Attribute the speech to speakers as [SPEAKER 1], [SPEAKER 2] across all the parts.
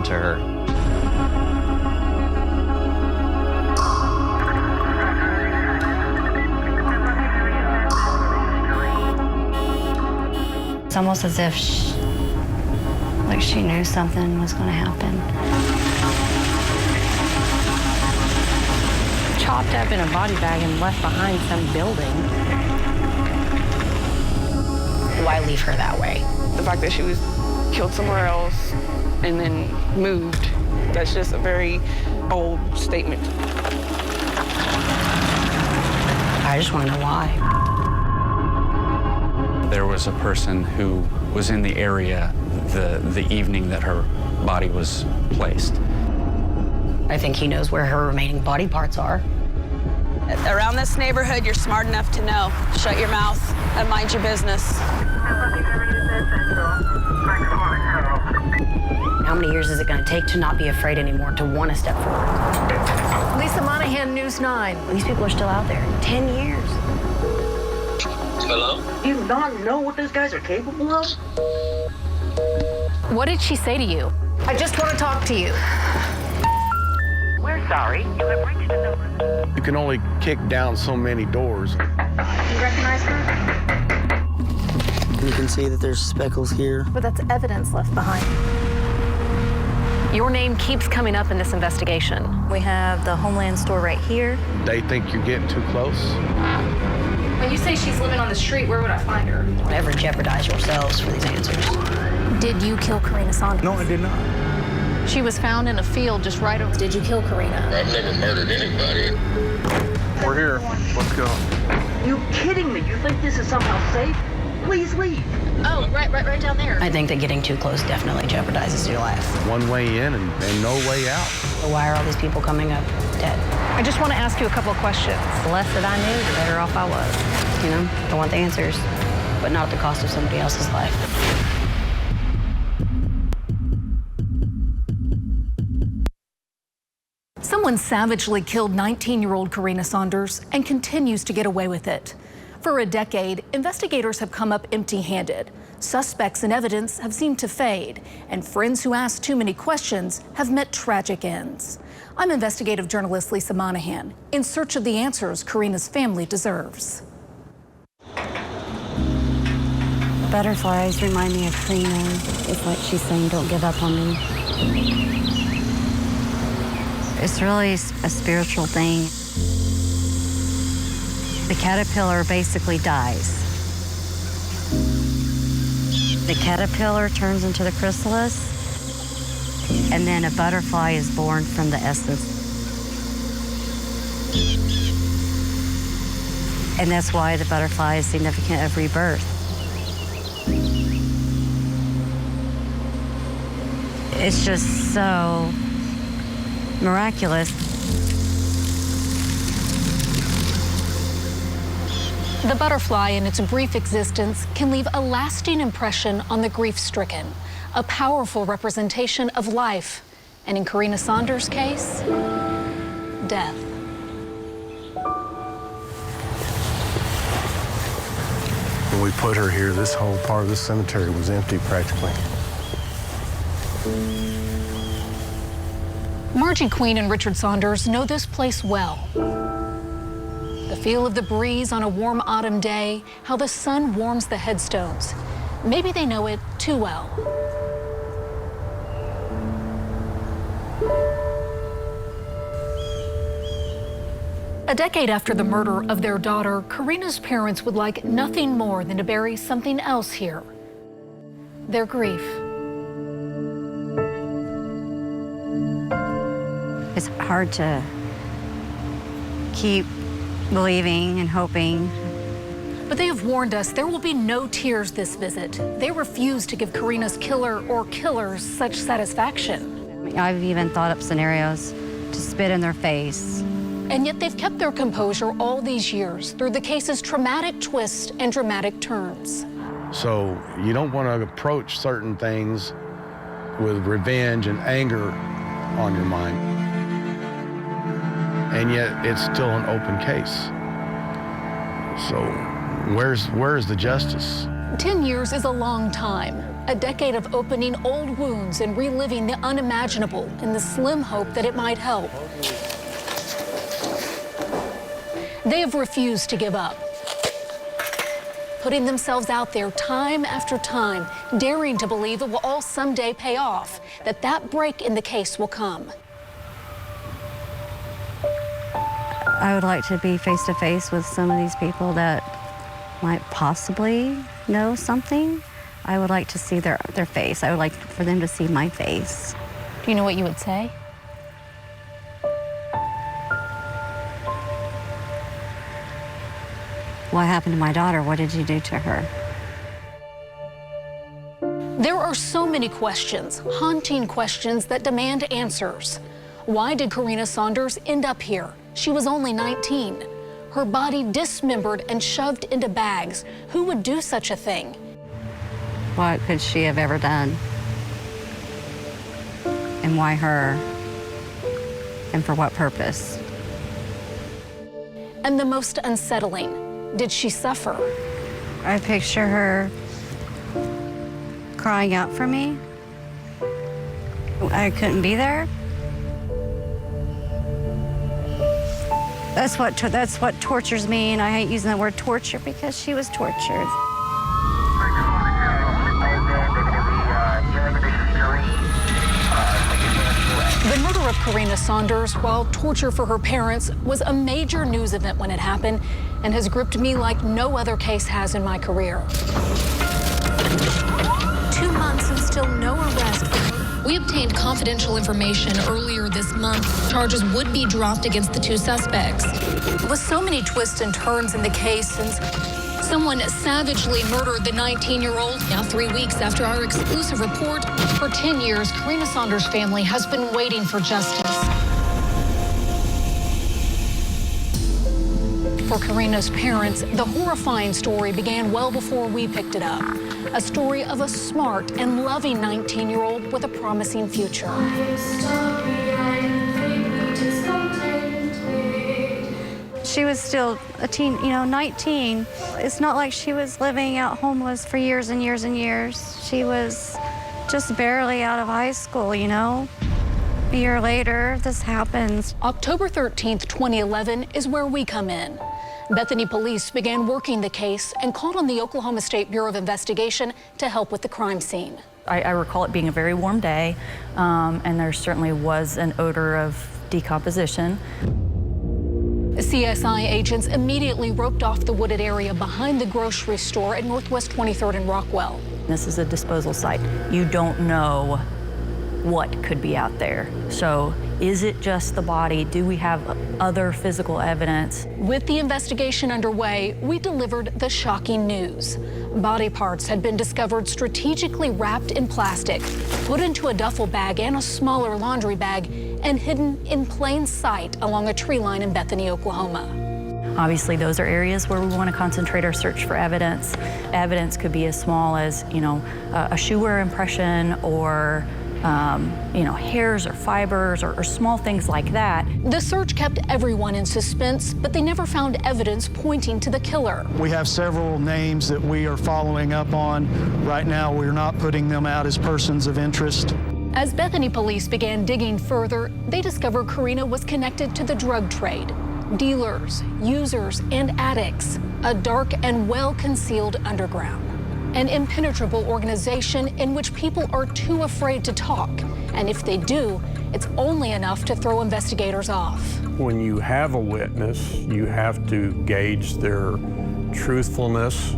[SPEAKER 1] to her.
[SPEAKER 2] It's almost as if she knew something was going to happen.
[SPEAKER 3] Chopped up in a body bag and left behind some building. Why leave her that way?
[SPEAKER 4] The fact that she was killed somewhere else and then moved, that's just a very bold statement.
[SPEAKER 3] I just want to know why.
[SPEAKER 1] There was a person who was in the area the evening that her body was placed.
[SPEAKER 3] I think he knows where her remaining body parts are.
[SPEAKER 5] Around this neighborhood, you're smart enough to know. Shut your mouth and mind your business.
[SPEAKER 3] How many years is it going to take to not be afraid anymore, to want to step forward?
[SPEAKER 6] Lisa Monahan, News 9.
[SPEAKER 3] These people are still out there. 10 years.
[SPEAKER 7] Hello?
[SPEAKER 8] Do you not know what those guys are capable of?
[SPEAKER 6] What did she say to you? I just want to talk to you.
[SPEAKER 8] We're sorry. You have reached a number.
[SPEAKER 9] You can only kick down so many doors.
[SPEAKER 8] You recognize her?
[SPEAKER 10] You can see that there's speckles here.
[SPEAKER 6] But that's evidence left behind. Your name keeps coming up in this investigation.
[SPEAKER 2] We have the Homeland store right here.
[SPEAKER 9] They think you're getting too close.
[SPEAKER 6] When you say she's living on the street, where would I find her?
[SPEAKER 3] Don't ever jeopardize yourselves for these answers.
[SPEAKER 6] Did you kill Carina Saunders?
[SPEAKER 9] No, I did not.
[SPEAKER 6] She was found in a field just right over. Did you kill Carina?
[SPEAKER 7] I've never murdered anybody.
[SPEAKER 9] We're here. Let's go.
[SPEAKER 8] You kidding me? You think this is somehow safe? Please leave.
[SPEAKER 6] Oh, right down there.
[SPEAKER 3] I think that getting too close definitely jeopardizes your life.
[SPEAKER 9] One way in and no way out.
[SPEAKER 3] So why are all these people coming up dead?
[SPEAKER 6] I just want to ask you a couple of questions.
[SPEAKER 3] The less that I knew, the better off I was. You know, I want the answers, but not at the cost of somebody else's life.
[SPEAKER 6] Someone savagely killed 19-year-old Carina Saunders and continues to get away with it. For a decade, investigators have come up empty-handed. Suspects and evidence have seemed to fade, and friends who ask too many questions have met tragic ends. I'm investigative journalist Lisa Monahan, in search of the answers Carina's family deserves.
[SPEAKER 2] Butterflies remind me of Carina. It's like she's saying, don't give up on me. It's really a spiritual thing. The caterpillar basically dies. The caterpillar turns into the chrysalis, and then a butterfly is born from the essence. And that's why the butterfly is significant of rebirth. It's just so miraculous.
[SPEAKER 6] The butterfly in its brief existence can leave a lasting impression on the grief-stricken, a powerful representation of life, and in Carina Saunders' case, death.
[SPEAKER 9] When we put her here, this whole part of this cemetery was empty practically.
[SPEAKER 6] Margie Queen and Richard Saunders know this place well. The feel of the breeze on a warm autumn day, how the sun warms the headstones. Maybe they know it too well. A decade after the murder of their daughter, Carina's parents would like nothing more than to bury something else here: their grief.
[SPEAKER 2] It's hard to keep believing and hoping.
[SPEAKER 6] But they have warned us there will be no tears this visit. They refuse to give Carina's killer or killers such satisfaction.
[SPEAKER 2] I've even thought up scenarios to spit in their face.
[SPEAKER 6] And yet they've kept their composure all these years through the case's traumatic twists and dramatic turns.
[SPEAKER 9] So you don't want to approach certain things with revenge and anger on your mind. And yet it's still an open case. So where's the justice?
[SPEAKER 6] 10 years is a long time, A decade of opening old wounds and reliving the unimaginable in the slim hope that it might help. They have refused to give up, putting themselves out there time after time, daring to believe it will all someday pay off, that break in the case will come.
[SPEAKER 2] I would like to be face to face with some of these people that might possibly know something. I would like to see their face. I would like for them to see my face.
[SPEAKER 6] Do you know what you would say?
[SPEAKER 2] What happened to my daughter? What did you do to her?
[SPEAKER 6] There are so many questions, haunting questions that demand answers. Why did Carina Saunders end up here? She was only 19. Her body dismembered and shoved into bags. Who would do such a thing?
[SPEAKER 2] What could she have ever done? And why her? And for what purpose?
[SPEAKER 6] And the most unsettling, did she suffer?
[SPEAKER 2] I picture her crying out for me. I couldn't be there. That's what tortures me, and I hate using the word torture because she was tortured.
[SPEAKER 6] The murder of Carina Saunders, while torture for her parents, was a major news event when it happened and has gripped me like no other case has in my career. 2 months and still no arrest. We obtained confidential information earlier this month. Charges would be dropped against the 2 suspects. With so many twists and turns in the case since someone savagely murdered the 19-year-old. Now 3 weeks after our exclusive report, for 10 years, Carina Saunders' family has been waiting for justice. For Carina's parents, the horrifying story began well before we picked it up. A story of a smart and loving 19-year-old with a promising future.
[SPEAKER 2] She was still a teen, 19. It's not like she was living out homeless for years and years and years. She was just barely out of high school, A year later, this happens.
[SPEAKER 6] October 13th, 2011 is where we come in. Bethany police began working the case and called on the Oklahoma State Bureau of Investigation to help with the crime scene.
[SPEAKER 11] I recall it being a very warm day, and there certainly was an odor of decomposition.
[SPEAKER 6] CSI agents immediately roped off the wooded area behind the grocery store at Northwest 23rd and Rockwell.
[SPEAKER 11] This is a disposal site. You don't know what could be out there. So is it just the body? Do we have other physical evidence?
[SPEAKER 6] With the investigation underway, we delivered the shocking news. Body parts had been discovered strategically wrapped in plastic, put into a duffel bag and a smaller laundry bag, and hidden in plain sight along a tree line in Bethany, Oklahoma.
[SPEAKER 11] Obviously, those are areas where we want to concentrate our search for evidence. Evidence could be as small as, a shoe wear impression or hairs or fibers or small things like that.
[SPEAKER 6] The search kept everyone in suspense, but they never found evidence pointing to the killer.
[SPEAKER 12] We have several names that we are following up on. Right now, we're not putting them out as persons of interest.
[SPEAKER 6] As Bethany police began digging further, they discovered Carina was connected to the drug trade. Dealers, users, and addicts, a dark and well-concealed underground. An impenetrable organization in which people are too afraid to talk. And if they do, it's only enough to throw investigators off.
[SPEAKER 13] When you have a witness, you have to gauge their truthfulness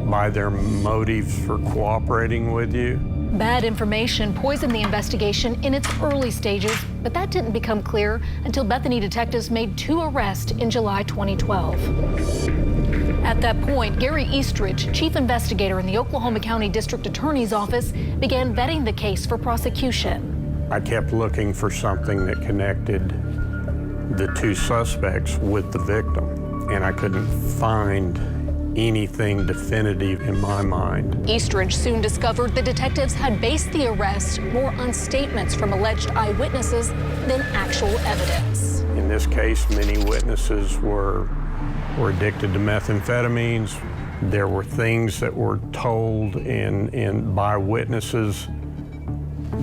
[SPEAKER 13] by their motives for cooperating with you.
[SPEAKER 6] Bad information poisoned the investigation in its early stages, but that didn't become clear until Bethany detectives made 2 arrests in July 2012. At that point, Gary Eastridge, chief investigator in the Oklahoma County District Attorney's Office, began vetting the case for prosecution.
[SPEAKER 13] I kept looking for something that connected the 2 suspects with the victim, and I couldn't find anything definitive in my mind.
[SPEAKER 6] Eastridge soon discovered the detectives had based the arrest more on statements from alleged eyewitnesses than actual evidence.
[SPEAKER 13] In this case, many witnesses were addicted to methamphetamines, There were things that were told by witnesses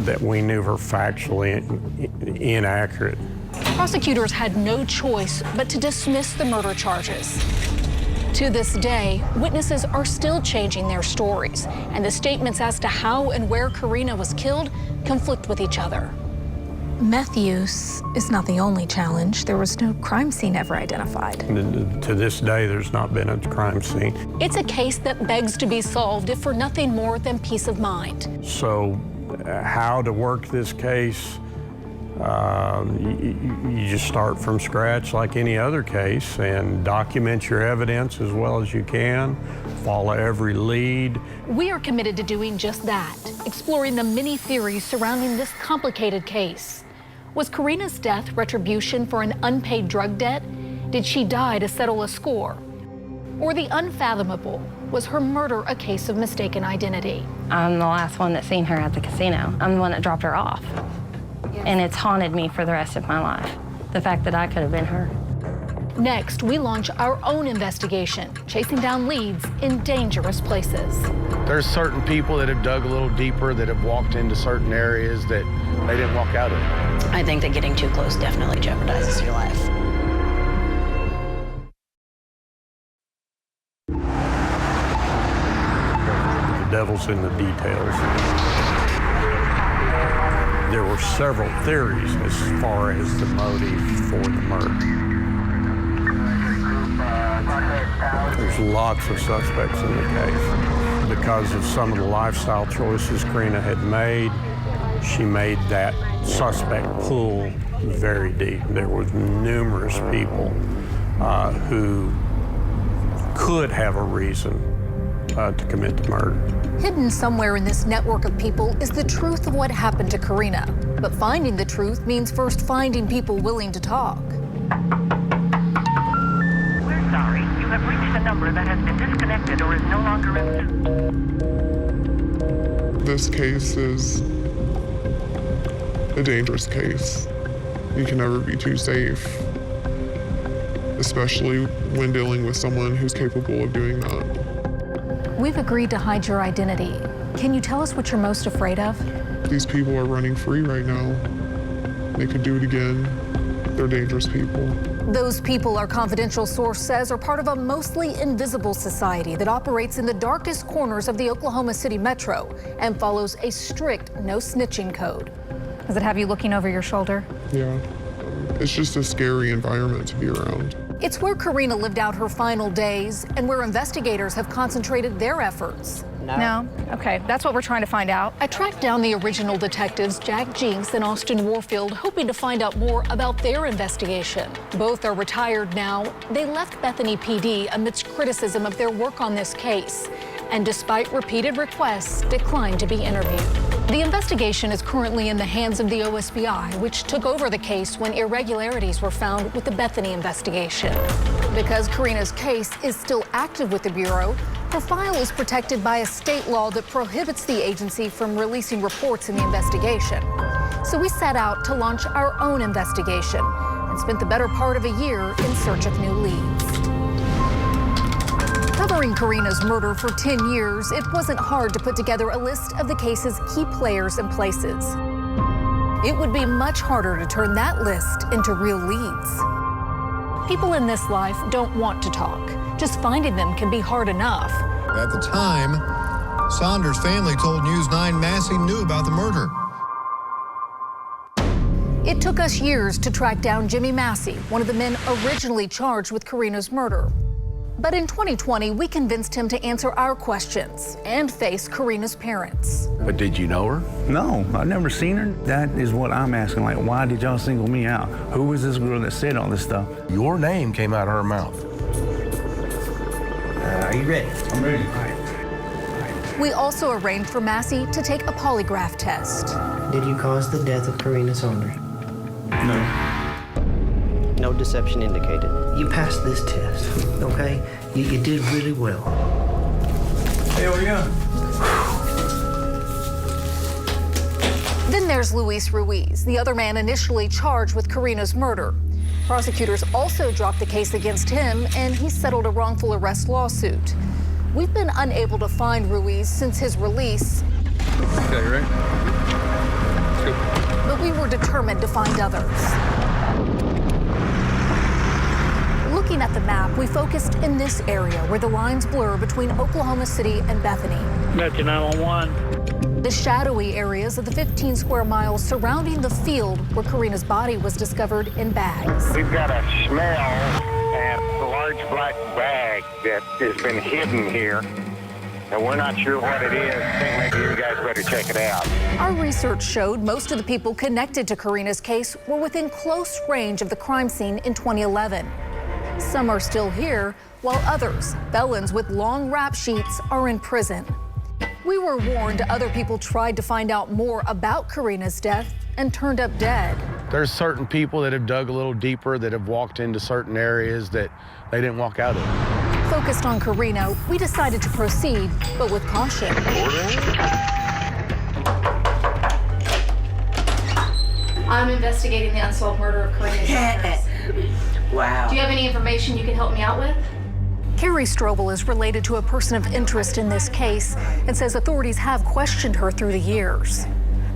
[SPEAKER 13] that we knew were factually inaccurate.
[SPEAKER 6] Prosecutors had no choice but to dismiss the murder charges. To this day, witnesses are still changing their stories, and the statements as to how and where Carina was killed conflict with each other. Meth use is not the only challenge. There was no crime scene ever identified.
[SPEAKER 13] To this day, there's not been a crime scene.
[SPEAKER 6] It's a case that begs to be solved if for nothing more than peace of mind.
[SPEAKER 13] So how to work this case, you just start from scratch like any other case and document your evidence as well as you can, follow every lead.
[SPEAKER 6] We are committed to doing just that, exploring the many theories surrounding this complicated case. Was Carina's death retribution for an unpaid drug debt? Did she die to settle a score? Or the unfathomable, was her murder a case of mistaken identity?
[SPEAKER 3] I'm the last one that seen her at the casino. I'm the one that dropped her off. And it's haunted me for the rest of my life, the fact that I could have been her.
[SPEAKER 6] Next, we launch our own investigation, chasing down leads in dangerous places.
[SPEAKER 9] There's certain people that have dug a little deeper, that have walked into certain areas that they didn't walk out of.
[SPEAKER 5] I think that getting too close definitely jeopardizes your life.
[SPEAKER 13] The devil's in the details. There were several theories as far as the motive for the murder. There's lots of suspects in the case. Because of some of the lifestyle choices Carina had made, she made that suspect pool very deep. There were numerous people who could have a reason to commit the murder.
[SPEAKER 6] Hidden somewhere in this network of people is the truth of what happened to Carina. But finding the truth means first finding people willing to talk.
[SPEAKER 8] We're sorry. You have reached a number that has been disconnected or is no longer in service.
[SPEAKER 14] This case is a dangerous case. You can never be too safe, especially when dealing with someone who's capable of doing that.
[SPEAKER 6] We've agreed to hide your identity. Can you tell us what you're most afraid of?
[SPEAKER 14] These people are running free right now. They could do it again. They're dangerous people.
[SPEAKER 6] Those people, our confidential source says, are part of a mostly invisible society that operates in the darkest corners of the Oklahoma City metro and follows a strict no snitching code. Does it have you looking over your shoulder?
[SPEAKER 14] Yeah. It's just a scary environment to be around.
[SPEAKER 6] It's where Carina lived out her final days and where investigators have concentrated their efforts. No? Okay, that's what we're trying to find out. I tracked down the original detectives, Jack Jinks and Austin Warfield, hoping to find out more about their investigation. Both are retired now. They left Bethany PD amidst criticism of their work on this case, and despite repeated requests, declined to be interviewed. The investigation is currently in the hands of the OSBI, which took over the case when irregularities were found with the Bethany investigation. Because Carina's case is still active with the Bureau, her file is protected by a state law that prohibits the agency from releasing reports in the investigation. So we set out to launch our own investigation and spent the better part of a year in search of new leads. Covering Carina's murder for 10 years, it wasn't hard to put together a list of the case's key players and places. It would be much harder to turn that list into real leads. People in this life don't want to talk. Just finding them can be hard enough.
[SPEAKER 15] At the time, Saunders' family told News 9 Massey knew about the murder.
[SPEAKER 6] It took us years to track down Jimmy Massey, one of the men originally charged with Carina's murder. But in 2020, we convinced him to answer our questions and face Carina's parents.
[SPEAKER 9] But did you know her?
[SPEAKER 16] No, I've never seen her. That is what I'm asking. Like, why did y'all single me out? Who was this girl that said all this stuff?
[SPEAKER 9] Your name came out of her mouth.
[SPEAKER 10] Are you ready?
[SPEAKER 16] I'm ready.
[SPEAKER 10] All right.
[SPEAKER 6] We also arranged for Massey to take a polygraph test.
[SPEAKER 10] Did you cause the death of Carina Saunders?
[SPEAKER 16] No.
[SPEAKER 10] No deception indicated. You passed this test, okay? You did really well.
[SPEAKER 16] Hell yeah.
[SPEAKER 6] Then there's Luis Ruiz, the other man initially charged with Carina's murder. Prosecutors also dropped the case against him, and he settled a wrongful arrest lawsuit. we've been unable to find Ruiz since his release.
[SPEAKER 17] Okay, you ready? Let's go.
[SPEAKER 6] But we were determined to find others. Looking at the map, we focused in this area where the lines blur between Oklahoma City and Bethany.
[SPEAKER 18] That's 911.
[SPEAKER 6] The shadowy areas of the 15 square miles surrounding the field where Carina's body was discovered in bags.
[SPEAKER 18] We've got a smell and a large black bag that has been hidden here, and we're not sure what it is. I think maybe you guys better check it out.
[SPEAKER 6] Our research showed most of the people connected to Carina's case were within close range of the crime scene in 2011. Some are still here, while others, felons with long rap sheets, are in prison. We were warned other people tried to find out more about Carina's death and turned up dead.
[SPEAKER 9] There's certain people that have dug a little deeper, that have walked into certain areas that they didn't walk out of.
[SPEAKER 6] Focused on Carina, we decided to proceed, but with caution.
[SPEAKER 19] I'm investigating the unsolved murder of Carina Saunders.
[SPEAKER 20] Wow.
[SPEAKER 19] Do you have any information you can help me out with?
[SPEAKER 6] Carrie Strobel is related to a person of interest in this case and says authorities have questioned her through the years.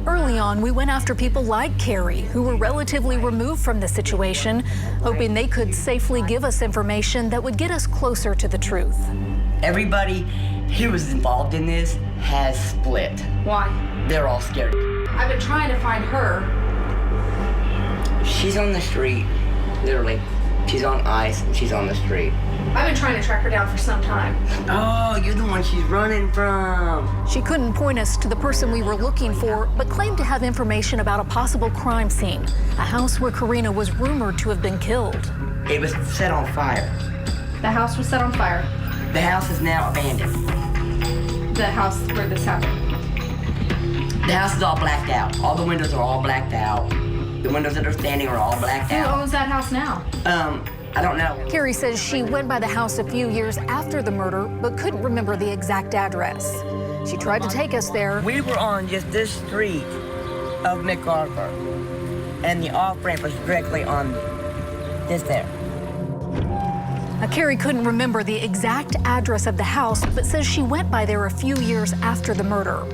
[SPEAKER 6] Early on, we went after people like Carrie, who were relatively removed from the situation, hoping they could safely give us information that would get us closer to the truth.
[SPEAKER 20] Everybody who was involved in this has split.
[SPEAKER 19] Why?
[SPEAKER 20] They're all scared.
[SPEAKER 19] I've been trying to find her.
[SPEAKER 20] She's on the street, literally. She's on ice and she's on the street.
[SPEAKER 19] I've been trying to track her down for some time.
[SPEAKER 20] Oh, you're the one she's running from.
[SPEAKER 6] She couldn't point us to the person we were looking for, but claimed to have information about a possible crime scene, a house where Carina was rumored to have been killed.
[SPEAKER 20] It was set on fire.
[SPEAKER 19] The house was set on fire.
[SPEAKER 20] The house is now abandoned.
[SPEAKER 19] The house where this happened.
[SPEAKER 20] The house is all blacked out. All the windows are all blacked out. The windows that are standing are all blacked out.
[SPEAKER 19] Who owns that house now?
[SPEAKER 20] I don't know.
[SPEAKER 6] Carrie says she went by the house a few years after the murder, but couldn't remember the exact address. She tried to take us there.
[SPEAKER 20] We were on just this street of MacArthur, and the off-ramp was directly on this there.
[SPEAKER 6] Now, Carrie couldn't remember the exact address of the house, but says she went by there a few years after the murder.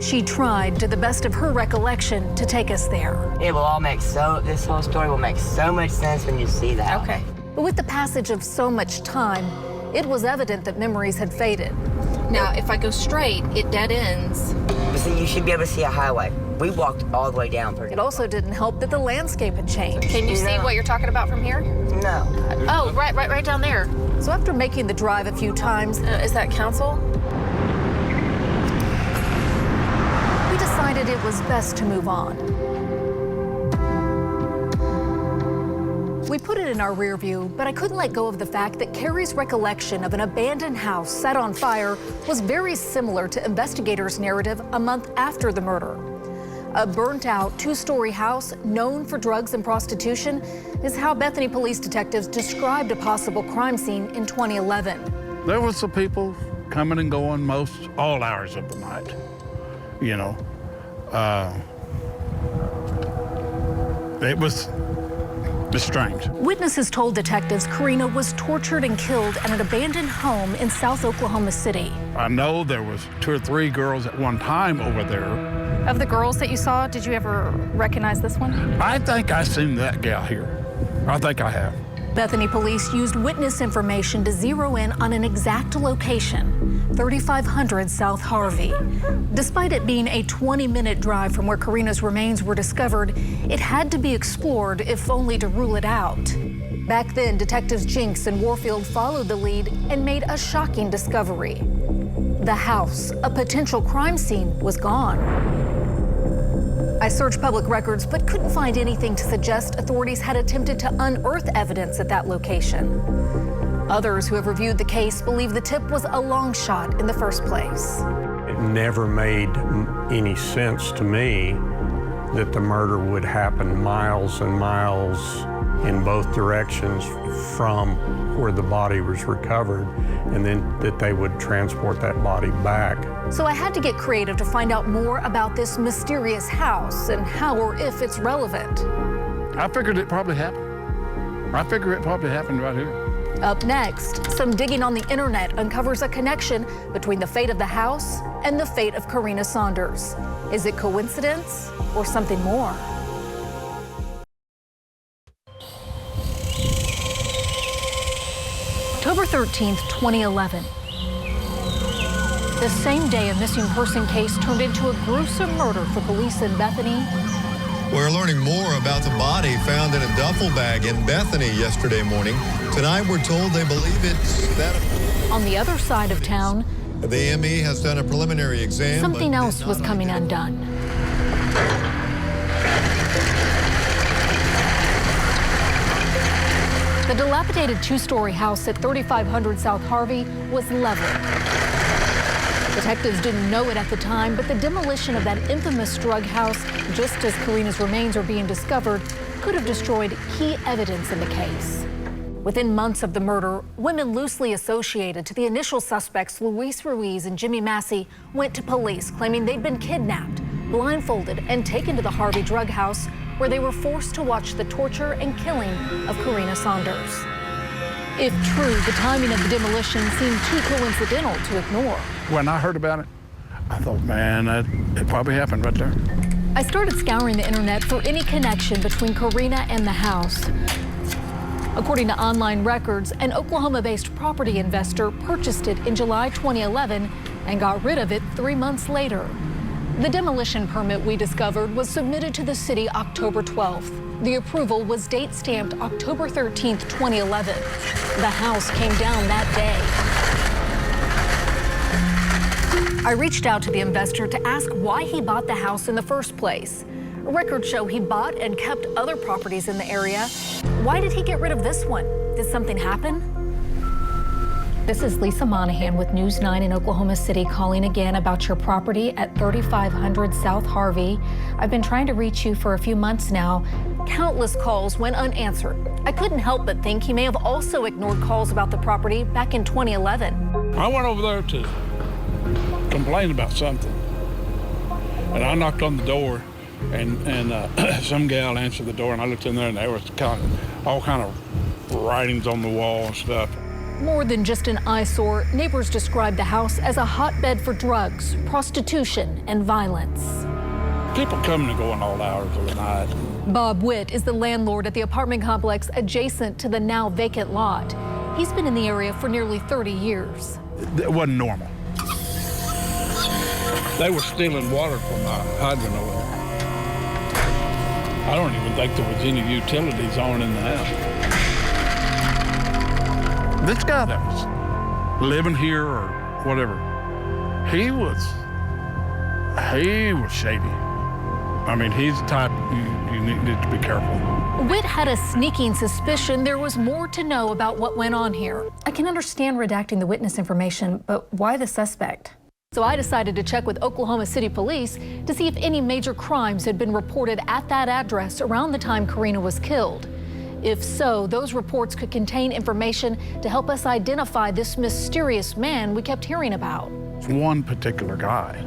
[SPEAKER 6] She tried, to the best of her recollection, to take us there.
[SPEAKER 20] It will all make this whole story will make so much sense when you see that.
[SPEAKER 6] Okay. But with the passage of so much time, it was evident that memories had faded.
[SPEAKER 19] Now, if I go straight, it dead ends.
[SPEAKER 20] But see, you should be able to see a highway. We walked all the way down.
[SPEAKER 6] It also didn't help that the landscape had changed.
[SPEAKER 19] Can you see what you're talking about from here?
[SPEAKER 20] No.
[SPEAKER 19] Oh, right down there.
[SPEAKER 6] So after making the drive a few times,
[SPEAKER 19] is that council?
[SPEAKER 6] We decided it was best to move on. We put it in our rear view, but I couldn't let go of the fact that Carrie's recollection of an abandoned house set on fire was very similar to investigators' narrative a month after the murder. A burnt-out two-story house known for drugs and prostitution is how Bethany police detectives described a possible crime scene in 2011.
[SPEAKER 21] There was some people coming and going all hours of the night, you know. It was strange.
[SPEAKER 6] Witnesses told detectives Carina was tortured and killed at an abandoned home in South Oklahoma City.
[SPEAKER 21] I know there was 2 or 3 girls at one time over there.
[SPEAKER 19] Of the girls that you saw, did you ever recognize this one?
[SPEAKER 21] I think I seen that gal here. I think I have.
[SPEAKER 6] Bethany police used witness information to zero in on an exact location, 3500 South Harvey. Despite it being a 20-minute drive from where Carina's remains were discovered, it had to be explored, if only to rule it out. Back then, detectives Jinks and Warfield followed the lead and made a shocking discovery. The house, a potential crime scene, was gone. I searched public records, but couldn't find anything to suggest authorities had attempted to unearth evidence at that location. Others who have reviewed the case believe the tip was a long shot in the first place.
[SPEAKER 13] It never made any sense to me that the murder would happen miles and miles in both directions from where the body was recovered, and then that they would transport that body back.
[SPEAKER 6] So I had to get creative to find out more about this mysterious house and how or if it's relevant.
[SPEAKER 21] I figured it probably happened. I figure it probably happened right here.
[SPEAKER 6] Up next, some digging on the internet uncovers a connection between the fate of the house and the fate of Carina Saunders. Is it coincidence or something more? October 13th, 2011. The same day a missing person case turned into a gruesome murder for police in Bethany.
[SPEAKER 15] We're learning more about the body found in a duffel bag in Bethany yesterday morning. Tonight, we're told they believe it's that.
[SPEAKER 6] On the other side of town,
[SPEAKER 15] the ME has done a preliminary exam.
[SPEAKER 6] Something else was coming undone. The dilapidated two-story house at 3500 South Harvey was leveled. Detectives didn't know it at the time, but the demolition of that infamous drug house, just as Carina's remains are being discovered, could have destroyed key evidence in the case. Within months of the murder, women loosely associated to the initial suspects, Luis Ruiz and Jimmy Massey, went to police claiming they'd been kidnapped, blindfolded, and taken to the Harvey drug house, where they were forced to watch the torture and killing of Carina Saunders. If true, the timing of the demolition seemed too coincidental to ignore.
[SPEAKER 21] When I heard about it, I thought, man, it probably happened right there.
[SPEAKER 6] I started scouring the internet for any connection between Carina and the house. According to online records, an Oklahoma-based property investor purchased it in July 2011 and got rid of it 3 months later. The demolition permit we discovered was submitted to the city October 12th. The approval was date-stamped October 13th, 2011. The house came down that day. I reached out to the investor to ask why he bought the house in the first place. Records show he bought and kept other properties in the area. Why did he get rid of this one? Did something happen? This is Lisa Monahan with News 9 in Oklahoma City calling again about your property at 3500 South Harvey. I've been trying to reach you for a few months now. Countless calls went unanswered. I couldn't help but think he may have also ignored calls about the property back in 2011.
[SPEAKER 21] I went over there to complain about something, and I knocked on the door, and some gal answered the door, and I looked in there, and there was all kind of writings on the wall and stuff.
[SPEAKER 6] More than just an eyesore, neighbors described the house as a hotbed for drugs, prostitution, and violence.
[SPEAKER 21] People coming and going all hours of the night.
[SPEAKER 6] Bob Witt is the landlord at the apartment complex adjacent to the now vacant lot. He's been in the area for nearly 30 years.
[SPEAKER 21] It wasn't normal. They were stealing water from my hydrant over there. I don't even think there was any utilities on in the house. This guy that was living here or whatever, he was shady. I mean, he's the type you need to be careful.
[SPEAKER 6] Witt had a sneaking suspicion there was more to know about what went on here. I can understand redacting the witness information, but why the suspect? So I decided to check with Oklahoma City Police to see if any major crimes had been reported at that address around the time Carina was killed. If so, those reports could contain information to help us identify this mysterious man we kept hearing about.
[SPEAKER 21] One particular guy.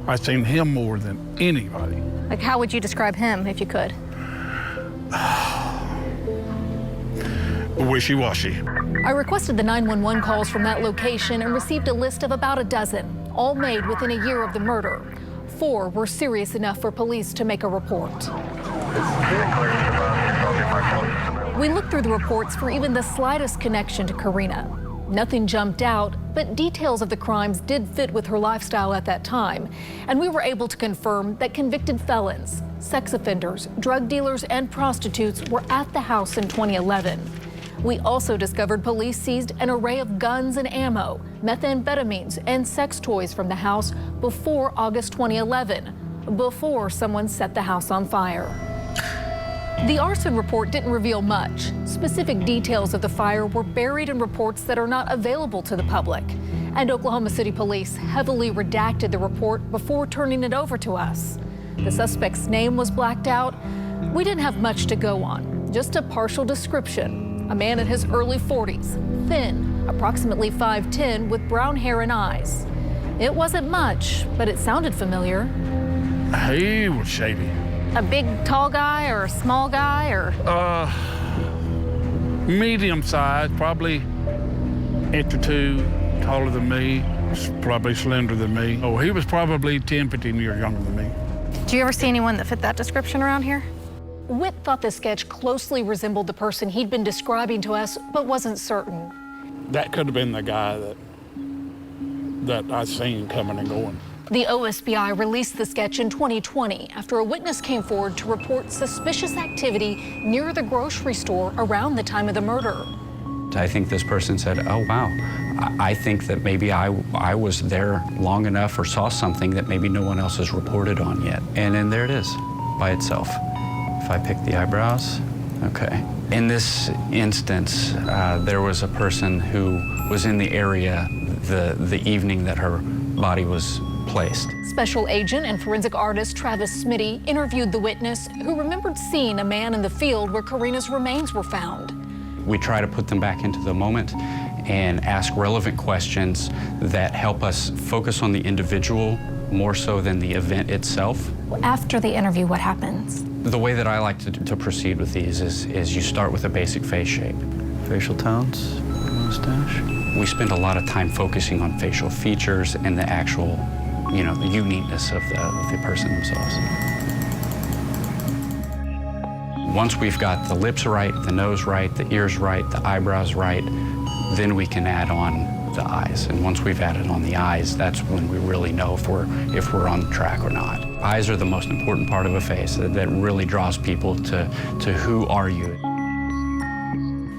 [SPEAKER 21] I've seen him more than anybody.
[SPEAKER 6] Like, how would you describe him, if you could?
[SPEAKER 21] Wishy-washy.
[SPEAKER 6] I requested the 911 calls from that location and received a list of about a dozen, all made within a year of the murder. 4 were serious enough for police to make a report. We looked through the reports for even the slightest connection to Carina. Nothing jumped out, but details of the crimes did fit with her lifestyle at that time. And we were able to confirm that convicted felons, sex offenders, drug dealers, and prostitutes were at the house in 2011. We also discovered police seized an array of guns and ammo, methamphetamines, and sex toys from the house before August 2011, before someone set the house on fire. The arson report didn't reveal much. Specific details of the fire were buried in reports that are not available to the public. And Oklahoma City Police heavily redacted the report before turning it over to us. The suspect's name was blacked out. We didn't have much to go on, just a partial description. A man in his early 40s, thin, approximately 5'10", with brown hair and eyes. It wasn't much, but it sounded familiar.
[SPEAKER 21] He was shady.
[SPEAKER 6] A big, tall guy or a small guy or?
[SPEAKER 21] medium size, probably 1 or 2 inches taller than me, probably slender than me. Oh, he was probably 10, 15 years younger than me.
[SPEAKER 2] Do you ever see anyone that fit that description around here?
[SPEAKER 6] Witt thought the sketch closely resembled the person he'd been describing to us, but wasn't certain.
[SPEAKER 21] That could have been the guy that I seen coming and going.
[SPEAKER 6] The OSBI released the sketch in 2020 after a witness came forward to report suspicious activity near the grocery store around the time of the murder.
[SPEAKER 1] I think this person said, oh, wow, I think that maybe I was there long enough or saw something that maybe no one else has reported on yet. And then there it is by itself. If I pick the eyebrows, okay. In this instance, there was a person who was in the area the evening that her body was placed.
[SPEAKER 6] Special agent and forensic artist Travis Smitty interviewed the witness who remembered seeing a man in the field where Carina's remains were found.
[SPEAKER 1] We try to put them back into the moment and ask relevant questions that help us focus on the individual more so than the event itself.
[SPEAKER 6] After the interview, what happens?
[SPEAKER 1] The way that I like to proceed with these is you start with a basic face shape.
[SPEAKER 16] Facial tones, mustache.
[SPEAKER 1] We spend a lot of time focusing on facial features and the actual, the uniqueness of the person themselves. Once we've got the lips right, the nose right, the ears right, the eyebrows right, then we can add on the eyes. And once we've added on the eyes, that's when we really know if we're on track or not. Eyes are the most important part of a face that really draws people to who are you.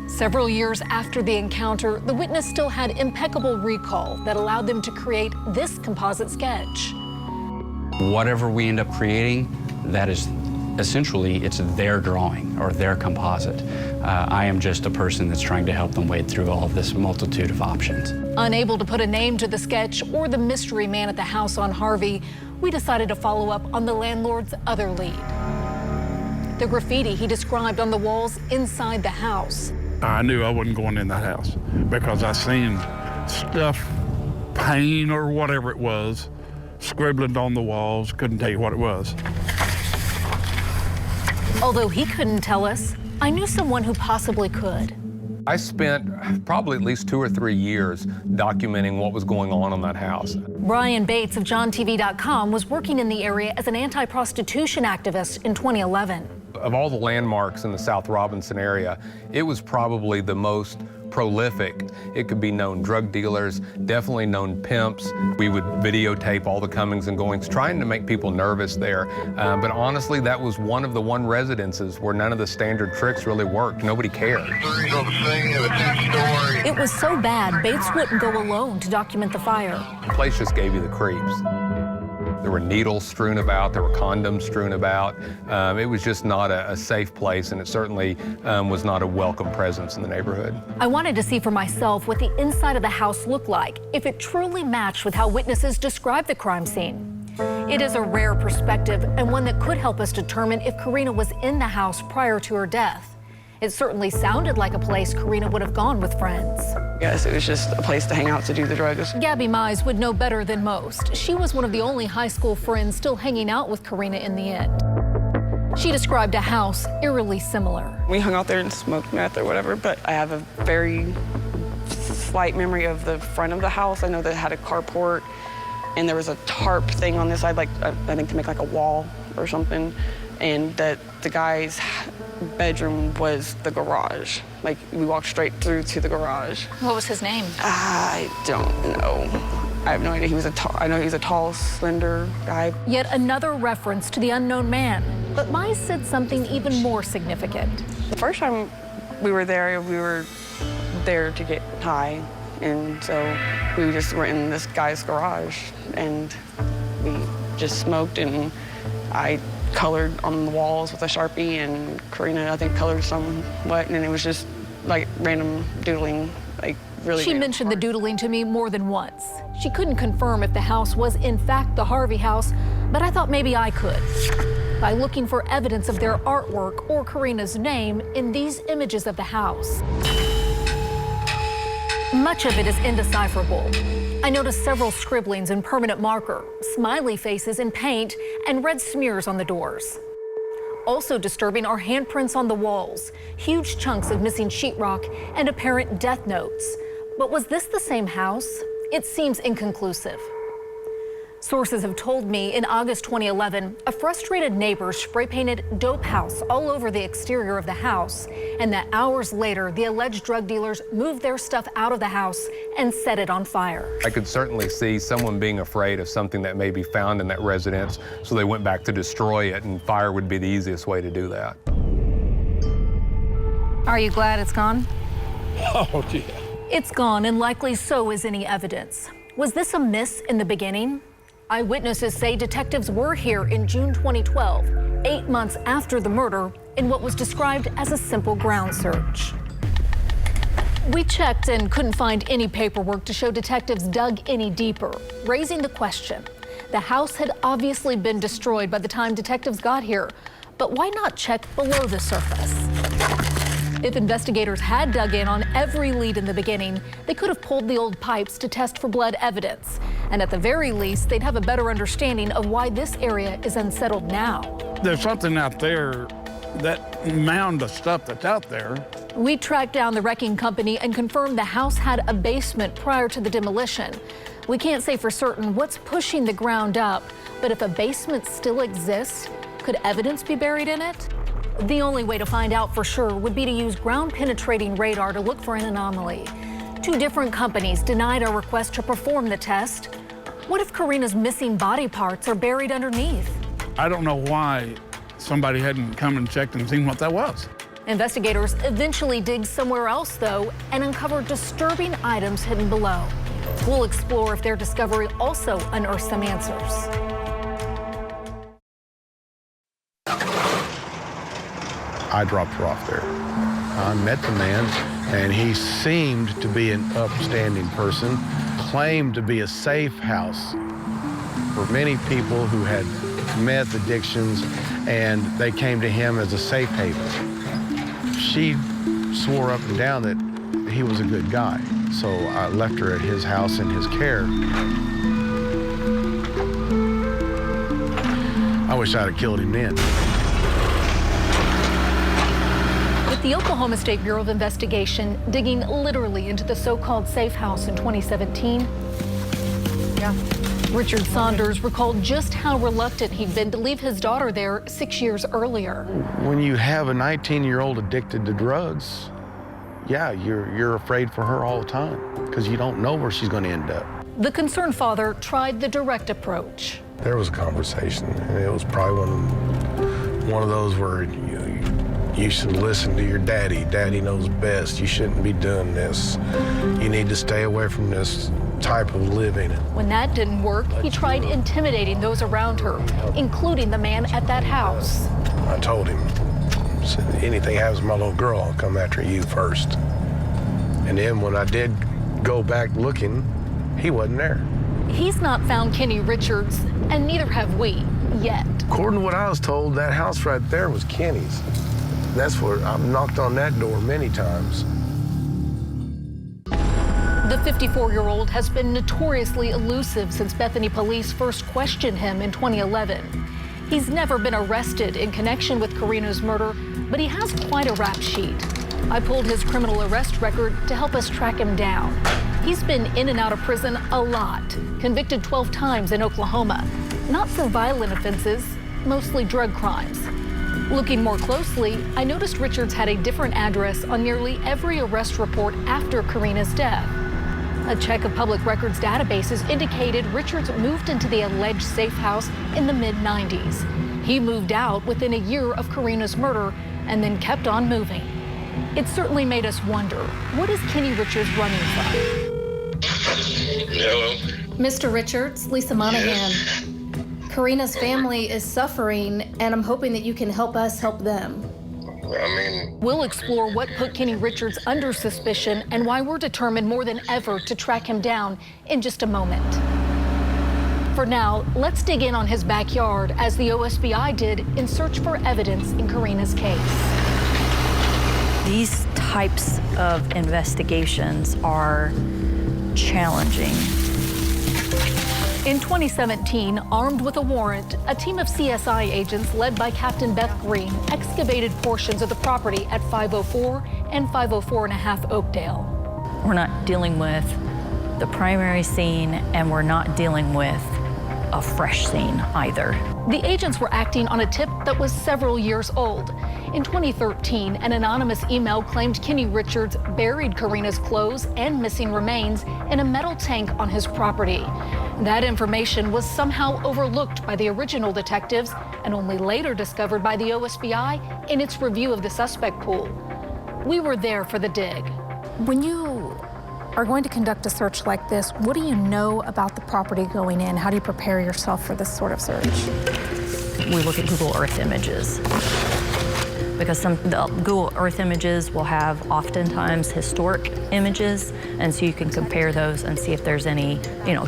[SPEAKER 6] Several years after the encounter, the witness still had impeccable recall that allowed them to create this composite sketch.
[SPEAKER 1] Whatever we end up creating, that is essentially, it's their drawing or their composite. I am just a person that's trying to help them wade through all this multitude of options.
[SPEAKER 6] Unable to put a name to the sketch or the mystery man at the house on Harvey, we decided to follow up on the landlord's other lead. The graffiti he described on the walls inside the house.
[SPEAKER 21] I knew I wasn't going in that house because I seen stuff, paint or whatever it was, scribbling on the walls. Couldn't tell you what it was.
[SPEAKER 6] Although he couldn't tell us, I knew someone who possibly could.
[SPEAKER 4] I spent probably at least 2 or 3 years documenting what was going on that house.
[SPEAKER 6] Brian Bates of JohnTV.com was working in the area as an anti-prostitution activist in 2011.
[SPEAKER 4] Of all the landmarks in the South Robinson area, it was probably the most prolific. It could be known drug dealers, definitely known pimps. We would videotape all the comings and goings, trying to make people nervous there. But honestly, that was one of the residences where none of the standard tricks really worked. Nobody cared.
[SPEAKER 6] It was so bad, Bates wouldn't go alone to document the fire.
[SPEAKER 4] The place just gave you the creeps. There were needles strewn about, there were condoms strewn about. It was just not a safe place, and it certainly was not a welcome presence in the neighborhood.
[SPEAKER 6] I wanted to see for myself what the inside of the house looked like, if it truly matched with how witnesses described the crime scene. It is a rare perspective and one that could help us determine if Carina was in the house prior to her death. It certainly sounded like a place Carina would have gone with friends.
[SPEAKER 5] Yes, it was just a place to hang out to do the drugs.
[SPEAKER 6] Gabby Mize would know better than most. She was one of the only high school friends still hanging out with Carina in the end. She described a house eerily similar.
[SPEAKER 5] We hung out there and smoked meth or whatever, but I have a very slight memory of the front of the house. I know that it had a carport, and there was a tarp thing on this side, like I think to make like a wall or something, and that the guy's bedroom was the garage. Like, we walked straight through to the garage.
[SPEAKER 6] What was his name?
[SPEAKER 5] I don't know. I have no idea. I know he's a tall, slender guy.
[SPEAKER 6] Yet another reference to the unknown man. But Mize said something even more significant.
[SPEAKER 5] The first time we were there to get high. And so we just were in this guy's garage, and we just smoked, and I colored on the walls with a Sharpie, and Carina, I think, colored somewhat, and it was just like random doodling, like really.
[SPEAKER 6] She mentioned the doodling to me more than once. She couldn't confirm if the house was in fact the Harvey house, but I thought maybe I could by looking for evidence of their artwork or Carina's name in these images of the house. Much of it is indecipherable. I noticed several scribblings in permanent marker, smiley faces in paint, and red smears on the doors. Also disturbing are handprints on the walls, huge chunks of missing sheetrock, and apparent death notes. But was this the same house? It seems inconclusive. Sources have told me in August 2011, a frustrated neighbor spray-painted "Dope House" all over the exterior of the house, and that hours later, the alleged drug dealers moved their stuff out of the house and set it on fire.
[SPEAKER 4] I could certainly see someone being afraid of something that may be found in that residence, so they went back to destroy it, and fire would be the easiest way to do that.
[SPEAKER 6] Are you glad it's gone?
[SPEAKER 21] Oh, yeah.
[SPEAKER 6] It's gone, and likely so is any evidence. Was this a miss in the beginning? Eyewitnesses say detectives were here in June 2012, 8 months after the murder, in what was described as a simple ground search. We checked and couldn't find any paperwork to show detectives dug any deeper, raising the question. The house had obviously been destroyed by the time detectives got here, but why not check below the surface? If investigators had dug in on every lead in the beginning, they could have pulled the old pipes to test for blood evidence. And at the very least, they'd have a better understanding of why this area is unsettled now.
[SPEAKER 21] There's something out there, that mound of stuff that's out there.
[SPEAKER 6] We tracked down the wrecking company and confirmed the house had a basement prior to the demolition. We can't say for certain what's pushing the ground up, but if a basement still exists, could evidence be buried in it? The only way to find out for sure would be to use ground-penetrating radar to look for an anomaly. 2 different companies denied our request to perform the test. What if Carina's missing body parts are buried underneath?
[SPEAKER 21] I don't know why somebody hadn't come and checked and seen what that was.
[SPEAKER 6] Investigators eventually dig somewhere else, though, and uncover disturbing items hidden below. We'll explore if their discovery also unearths some answers.
[SPEAKER 9] I dropped her off there. I met the man, and he seemed to be an upstanding person, claimed to be a safe house for many people who had meth addictions, and they came to him as a safe haven. She swore up and down that he was a good guy, so I left her at his house in his care. I wish I'd have killed him then.
[SPEAKER 6] With the Oklahoma State Bureau of Investigation digging literally into the so-called safe house in 2017, Richard Saunders recalled just how reluctant he'd been to leave his daughter there 6 years earlier.
[SPEAKER 9] When you have a 19-year-old addicted to drugs, yeah, you're afraid for her all the time because you don't know where she's going to end up.
[SPEAKER 6] The concerned father tried the direct approach.
[SPEAKER 7] There was a conversation, and it was probably one of those where you should listen to your daddy. Daddy knows best. You shouldn't be doing this. You need to stay away from this type of living.
[SPEAKER 6] When that didn't work, he tried intimidating those around her, including the man at that house.
[SPEAKER 7] I told him, said, anything happens to my little girl, I'll come after you first. And then when I did go back looking, he wasn't there.
[SPEAKER 6] He's not found Kenny Richards, and neither have we, yet.
[SPEAKER 7] According to what I was told, that house right there was Kenny's. That's where I've knocked on that door many times.
[SPEAKER 6] The 54-year-old has been notoriously elusive since Bethany police first questioned him in 2011. He's never been arrested in connection with Carina's murder, but he has quite a rap sheet. I pulled his criminal arrest record to help us track him down. He's been in and out of prison a lot, convicted 12 times in Oklahoma. Not for violent offenses, mostly drug crimes. Looking more closely, I noticed Richards had a different address on nearly every arrest report after Carina's death. A check of public records databases indicated Richards moved into the alleged safe house in the mid-90s. He moved out within a year of Carina's murder and then kept on moving. It certainly made us wonder, what is Kenny Richards running from?
[SPEAKER 22] Hello.
[SPEAKER 19] Mr. Richards, Lisa Monahan.
[SPEAKER 22] Yes.
[SPEAKER 19] Carina's family is suffering, and I'm hoping that you can help us help them.
[SPEAKER 6] We'll explore what put Kenny Richards under suspicion and why we're determined more than ever to track him down in just a moment. For now, let's dig in on his backyard as the OSBI did in search for evidence in Carina's case.
[SPEAKER 11] These types of investigations are challenging.
[SPEAKER 6] In 2017, armed with a warrant, a team of CSI agents led by Captain Beth Green excavated portions of the property at 504 and 504.5 Oakdale.
[SPEAKER 11] We're not dealing with the primary scene, and we're not dealing with a fresh scene either.
[SPEAKER 6] The agents were acting on a tip that was several years old. In 2013, an anonymous email claimed Kenny Richards buried Carina's clothes and missing remains in a metal tank on his property. That information was somehow overlooked by the original detectives and only later discovered by the OSBI in its review of the suspect pool. We were there for the dig. When you are going to conduct a search like this, what do you know about the property going in? How do you prepare yourself for this sort of search?
[SPEAKER 11] We look at Google Earth images, because the Google Earth images will have oftentimes historic images, and so you can compare those and see if there's any,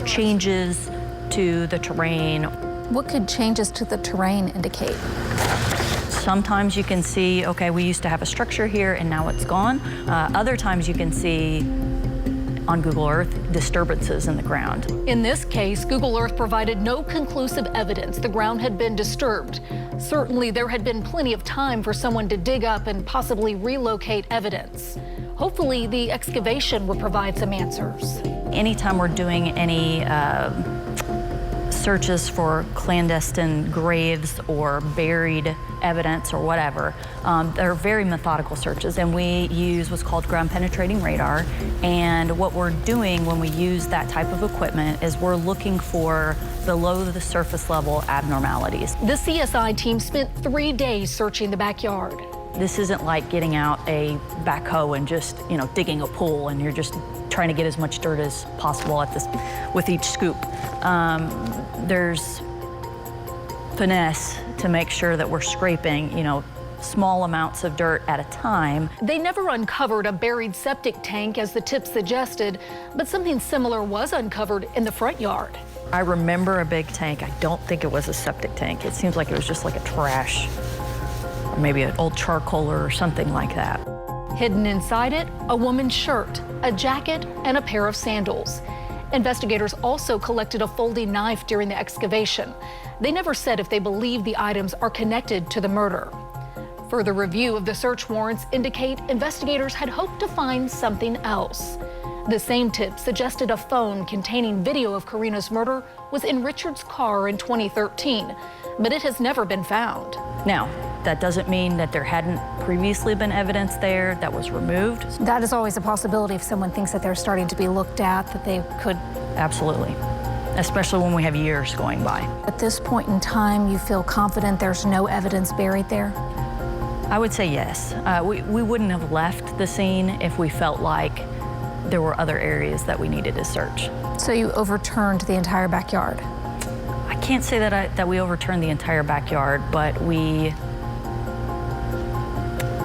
[SPEAKER 11] changes to the terrain.
[SPEAKER 6] What could changes to the terrain indicate?
[SPEAKER 11] Sometimes you can see, okay, we used to have a structure here and now it's gone. Other times you can see on Google Earth disturbances in the ground.
[SPEAKER 6] In this case, Google Earth provided no conclusive evidence the ground had been disturbed. Certainly, there had been plenty of time for someone to dig up and possibly relocate evidence. Hopefully, the excavation would provide some answers.
[SPEAKER 11] Anytime we're doing any searches for clandestine graves or buried evidence or whatever, they're very methodical searches, and we use what's called ground penetrating radar. And what we're doing when we use that type of equipment is we're looking for below the surface level abnormalities.
[SPEAKER 6] The CSI team spent 3 days searching the backyard.
[SPEAKER 11] This isn't like getting out a backhoe and just, digging a pool and you're just trying to get as much dirt as possible with each scoop. There's finesse to make sure that we're scraping, small amounts of dirt at a time.
[SPEAKER 6] They never uncovered a buried septic tank as the tip suggested, but something similar was uncovered in the front yard.
[SPEAKER 11] I remember a big tank. I don't think it was a septic tank. It seems like it was just like a trash, or maybe an old charcoaler or something like that.
[SPEAKER 6] Hidden inside it, a woman's shirt, a jacket, and a pair of sandals. Investigators also collected a folding knife during the excavation. They never said if they believe the items are connected to the murder. Further review of the search warrants indicate investigators had hoped to find something else. The same tip suggested a phone containing video of Carina's murder was in Richard's car in 2013, but it has never been found.
[SPEAKER 11] Now, that doesn't mean that there hadn't previously been evidence there that was removed.
[SPEAKER 6] That is always a possibility if someone thinks that they're starting to be looked at, that they could.
[SPEAKER 11] Absolutely, especially when we have years going by.
[SPEAKER 6] At this point in time, you feel confident there's no evidence buried there?
[SPEAKER 11] I would say yes. We wouldn't have left the scene if we felt like there were other areas that we needed to search.
[SPEAKER 6] So you overturned the entire backyard?
[SPEAKER 11] I can't say that we overturned the entire backyard, but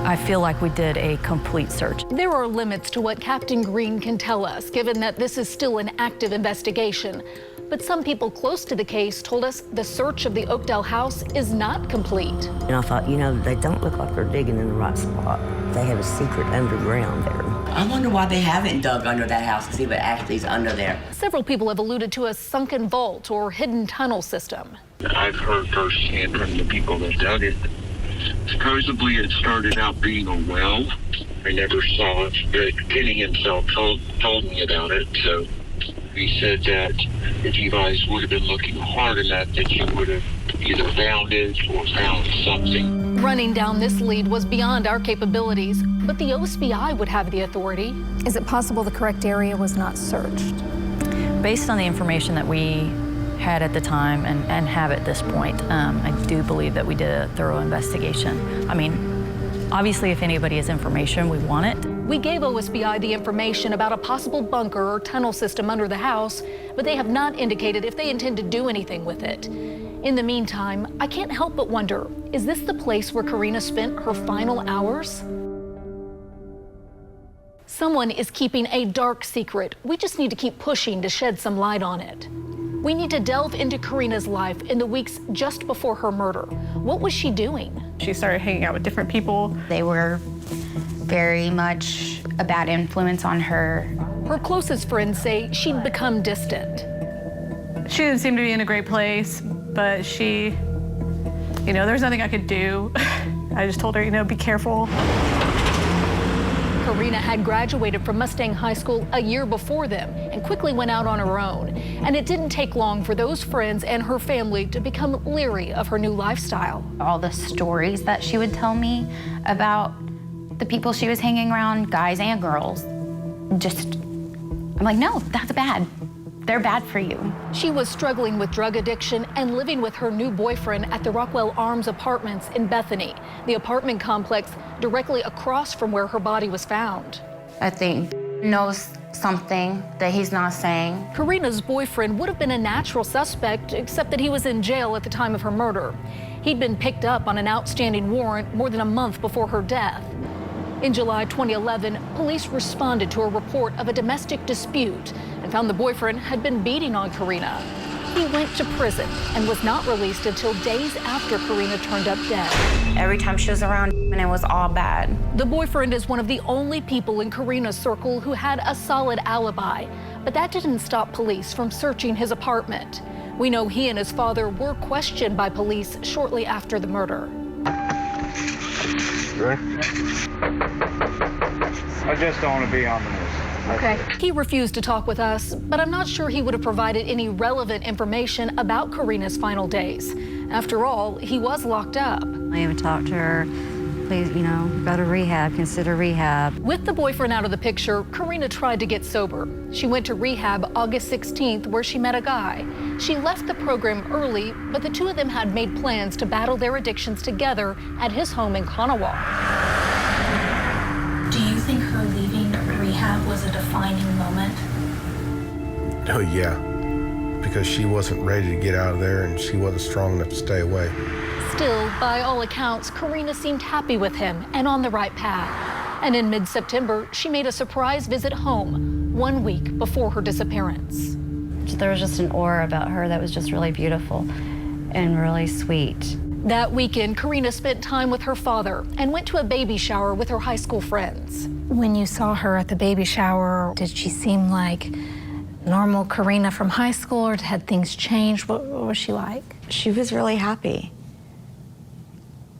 [SPEAKER 11] I feel like we did a complete search.
[SPEAKER 6] There are limits to what Captain Green can tell us, given that this is still an active investigation. But some people close to the case told us the search of the Oakdale house is not complete.
[SPEAKER 20] And I thought, they don't look like they're digging in the right spot. They have a secret underground there.
[SPEAKER 12] I wonder why they haven't dug under that house to see what actually is under there.
[SPEAKER 6] Several people have alluded to a sunken vault or hidden tunnel system.
[SPEAKER 22] I've heard firsthand from the people that dug it. Supposedly it started out being a well. I never saw it, but Kenny himself told me about it. So he said that if you guys would have been looking hard enough, that you would have either found it or found something.
[SPEAKER 6] Running down this lead was beyond our capabilities, but the OSBI would have the authority. Is it possible the correct area was not searched?
[SPEAKER 11] Based on the information that we had at the time and have at this point, I do believe that we did a thorough investigation. I mean, obviously, if anybody has information, we want it.
[SPEAKER 6] We gave OSBI the information about a possible bunker or tunnel system under the house, but they have not indicated if they intend to do anything with it. In the meantime, I can't help but wonder, is this the place where Carina spent her final hours? Someone is keeping a dark secret. We just need to keep pushing to shed some light on it. We need to delve into Carina's life in the weeks just before her murder. What was she doing?
[SPEAKER 23] She started hanging out with different people.
[SPEAKER 24] They were very much a bad influence on her.
[SPEAKER 6] Her closest friends say she'd become distant.
[SPEAKER 23] She didn't seem to be in a great place, but she, there's nothing I could do. I just told her, be careful.
[SPEAKER 6] Carina had graduated from Mustang High School a year before them and quickly went out on her own. And it didn't take long for those friends and her family to become leery of her new lifestyle.
[SPEAKER 24] All the stories that she would tell me about the people she was hanging around, guys and girls, I'm like, no, that's bad. They're bad for you.
[SPEAKER 6] She was struggling with drug addiction and living with her new boyfriend at the Rockwell Arms Apartments in Bethany, the apartment complex directly across from where her body was found.
[SPEAKER 24] I think he knows something that he's not saying.
[SPEAKER 6] Carina's boyfriend would have been a natural suspect, except that he was in jail at the time of her murder. He'd been picked up on an outstanding warrant more than a month before her death. In July 2011, police responded to a report of a domestic dispute and found the boyfriend had been beating on Carina. He went to prison and was not released until days after Carina turned up dead.
[SPEAKER 24] Every time she was around, and it was all bad.
[SPEAKER 6] The boyfriend is one of the only people in Carina's circle who had a solid alibi, but that didn't stop police from searching his apartment. We know he and his father were questioned by police shortly after the murder.
[SPEAKER 3] I just don't want to be on the news.
[SPEAKER 6] Okay. He refused to talk with us, but I'm not sure he would have provided any relevant information about Carina's final days. After all, he was locked up.
[SPEAKER 2] I even talked to her, please, go to rehab, consider rehab.
[SPEAKER 6] With the boyfriend out of the picture, Carina tried to get sober. She went to rehab August 16th, where she met a guy. She left the program early, but the two of them had made plans to battle their addictions together at his home in Kanawha.
[SPEAKER 8] Do you think her leaving rehab was a defining moment?
[SPEAKER 7] Oh, yeah, because she wasn't ready to get out of there and she wasn't strong enough to stay away.
[SPEAKER 6] Still, by all accounts, Carina seemed happy with him and on the right path. And in mid-September, she made a surprise visit home 1 week before her disappearance.
[SPEAKER 2] There was just an aura about her that was just really beautiful and really sweet.
[SPEAKER 6] That weekend, Carina spent time with her father and went to a baby shower with her high school friends.
[SPEAKER 8] When you saw her at the baby shower, did she seem like normal Carina from high school, or had things changed? What was she like?
[SPEAKER 10] She was really happy.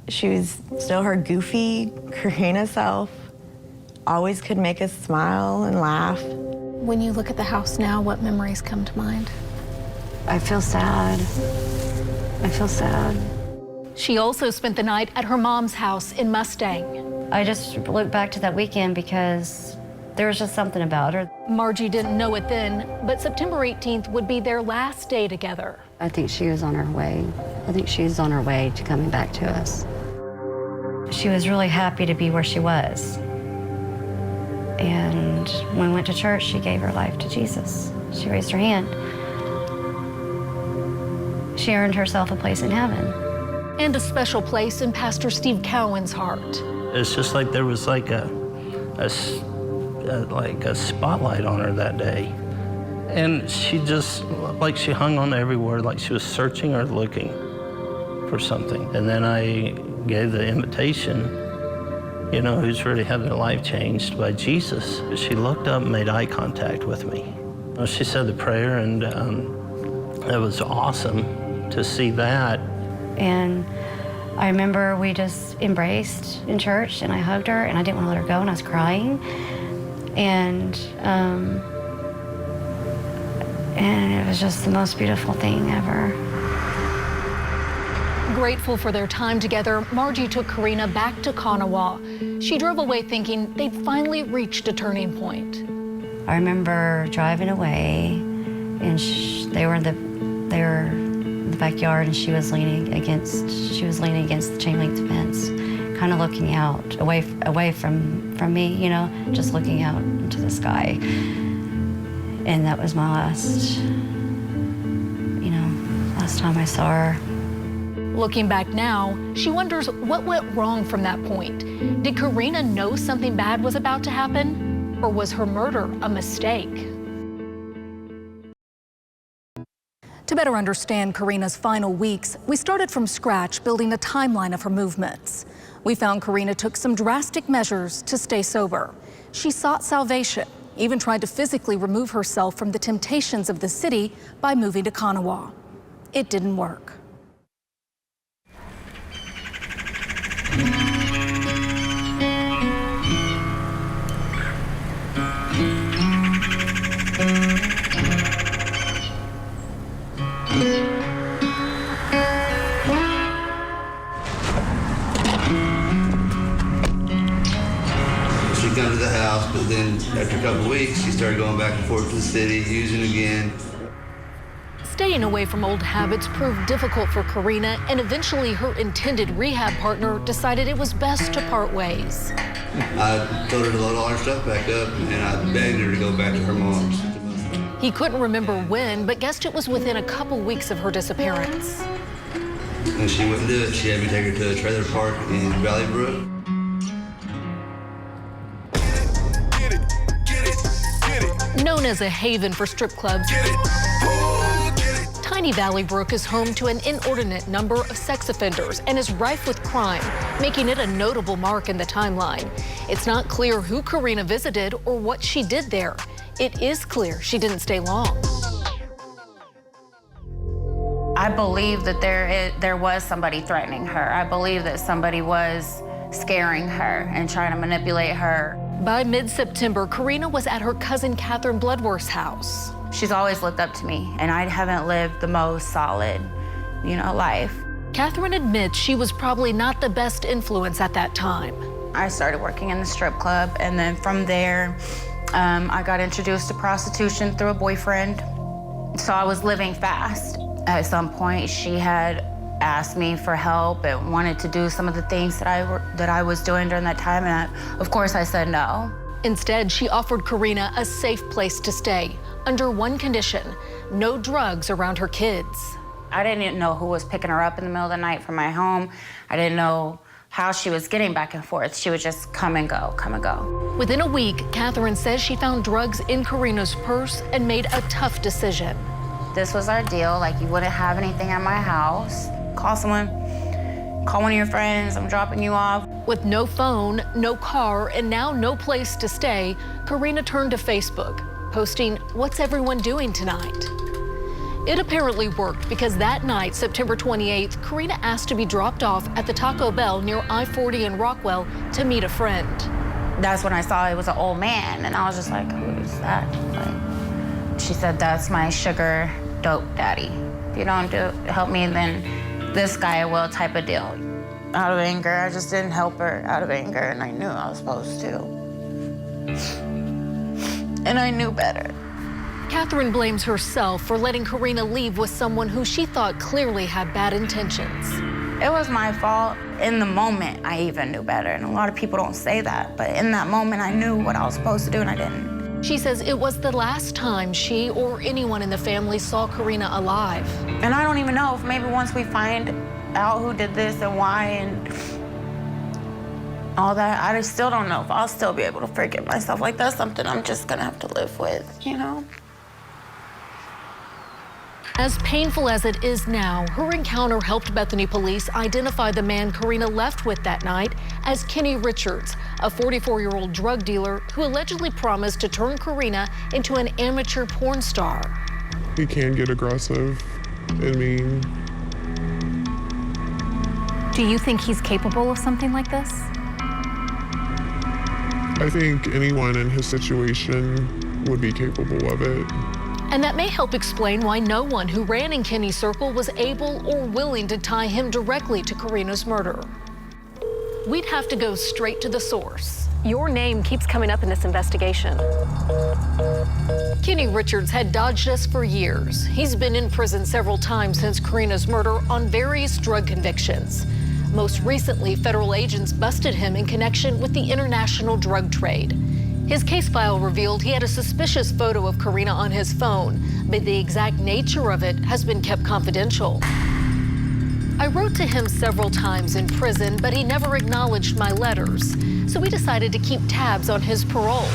[SPEAKER 10] She was still her goofy Carina self, always could make us smile and laugh.
[SPEAKER 8] When you look at the house now, what memories come to mind?
[SPEAKER 2] I feel sad. I feel sad.
[SPEAKER 6] She also spent the night at her mom's house in Mustang.
[SPEAKER 2] I just look back to that weekend because there was just something about her.
[SPEAKER 6] Margie didn't know it then, but September 18th would be their last day together.
[SPEAKER 2] I think she was on her way. I think she's on her way to coming back to us. She was really happy to be where she was. And when we went to church, she gave her life to Jesus. She raised her hand. She earned herself a place in heaven.
[SPEAKER 6] And a special place in Pastor Steve Cowan's heart.
[SPEAKER 14] It's just like there was like a spotlight on her that day. And she just, like she hung on every word, like she was searching or looking for something. And then I gave the invitation, who's really having their life changed by Jesus. She looked up and made eye contact with me. She said the prayer, and it was awesome to see that.
[SPEAKER 2] And I remember we just embraced in church, and I hugged her, and I didn't want to let her go, and I was crying. And it was just the most beautiful thing ever.
[SPEAKER 6] Grateful for their time together, Margie took Carina back to Kanawha. She drove away thinking they'd finally reached a turning point.
[SPEAKER 2] I remember driving away, and they were in the backyard, and she was leaning against the chain link fence, kind of looking out away from me, just looking out into the sky. And that was my last time I saw her.
[SPEAKER 6] Looking back now, she wonders what went wrong from that point. Did Carina know something bad was about to happen, or was her murder a mistake? To better understand Carina's final weeks, we started from scratch, building a timeline of her movements. We found Carina took some drastic measures to stay sober. She sought salvation, even tried to physically remove herself from the temptations of the city by moving to Kanawha. It didn't work.
[SPEAKER 13] She'd come to the house, but then after a couple of weeks, she started going back and forth to the city, using again.
[SPEAKER 6] Staying away from old habits proved difficult for Carina, and eventually her intended rehab partner decided it was best to part ways.
[SPEAKER 13] I told her to load all her stuff back up, and I begged her to go back to her mom's.
[SPEAKER 6] He couldn't remember when, but guessed it was within a couple weeks of her disappearance.
[SPEAKER 13] And she wouldn't do it. She had me take her to a trailer park in Valley Brook.
[SPEAKER 6] Known as a haven for strip clubs, Tiny Valley Brook is home to an inordinate number of sex offenders and is rife with crime, making it a notable mark in the timeline. It's not clear who Carina visited or what she did there. It is clear she didn't stay long.
[SPEAKER 24] I believe that there was somebody threatening her. I believe that somebody was scaring her and trying to manipulate her.
[SPEAKER 6] By mid-September, Carina was at her cousin Catherine Bloodworth's house.
[SPEAKER 24] She's always looked up to me, and I haven't lived the most solid, life.
[SPEAKER 6] Catherine admits she was probably not the best influence at that time.
[SPEAKER 24] I started working in the strip club, and then from there, I got introduced to prostitution through a boyfriend. So I was living fast. At some point, she had asked me for help and wanted to do some of the things that I was doing during that time, and of course I said no.
[SPEAKER 6] Instead, she offered Carina a safe place to stay, under one condition: no drugs around her kids.
[SPEAKER 24] I didn't know who was picking her up in the middle of the night from my home. I didn't know how she was getting back and forth. She would just come and go, come and go.
[SPEAKER 6] Within a week, Catherine says she found drugs in Carina's purse and made a tough decision.
[SPEAKER 24] This was our deal, like you wouldn't have anything at my house. Call someone, call one of your friends, I'm dropping you off.
[SPEAKER 6] With no phone, no car, and now no place to stay, Carina turned to Facebook, posting, "What's everyone doing tonight?" It apparently worked because that night, September 28th, Carina asked to be dropped off at the Taco Bell near I-40 in Rockwell to meet a friend.
[SPEAKER 24] That's when I saw it was an old man, and I was just like, who's that? She said, that's my sugar dope daddy. If you don't help me, then this guy will, type of deal. Out of anger, I just didn't help her out of anger, and I knew I was supposed to. And I knew better.
[SPEAKER 6] Catherine blames herself for letting Carina leave with someone who she thought clearly had bad intentions.
[SPEAKER 24] It was my fault. In the moment, I even knew better, and a lot of people don't say that, but in that moment, I knew what I was supposed to do, and I didn't.
[SPEAKER 6] She says it was the last time she or anyone in the family saw Carina alive.
[SPEAKER 24] And I don't even know if maybe once we find out who did this and why and all that, I still don't know if I'll still be able to forgive myself. Like, that's something I'm just gonna have to live with, you know?
[SPEAKER 6] As painful as it is now, her encounter helped Bethany police identify the man Carina left with that night as Kenny Richards, a 44-year-old drug dealer who allegedly promised to turn Carina into an amateur porn star.
[SPEAKER 15] He can get aggressive and mean.
[SPEAKER 8] Do you think he's capable of something like this?
[SPEAKER 15] I think anyone in his situation would be capable of it.
[SPEAKER 6] And that may help explain why no one who ran in Kenny's circle was able or willing to tie him directly to Carina's murder. We'd have to go straight to the source. Your name keeps coming up in this investigation. Kenny Richards had dodged us for years. He's been in prison several times since Carina's murder on various drug convictions. Most recently, federal agents busted him in connection with the international drug trade. His case file revealed he had a suspicious photo of Carina on his phone, but the exact nature of it has been kept confidential. I wrote to him several times in prison, but he never acknowledged my letters, so we decided to keep tabs on his parole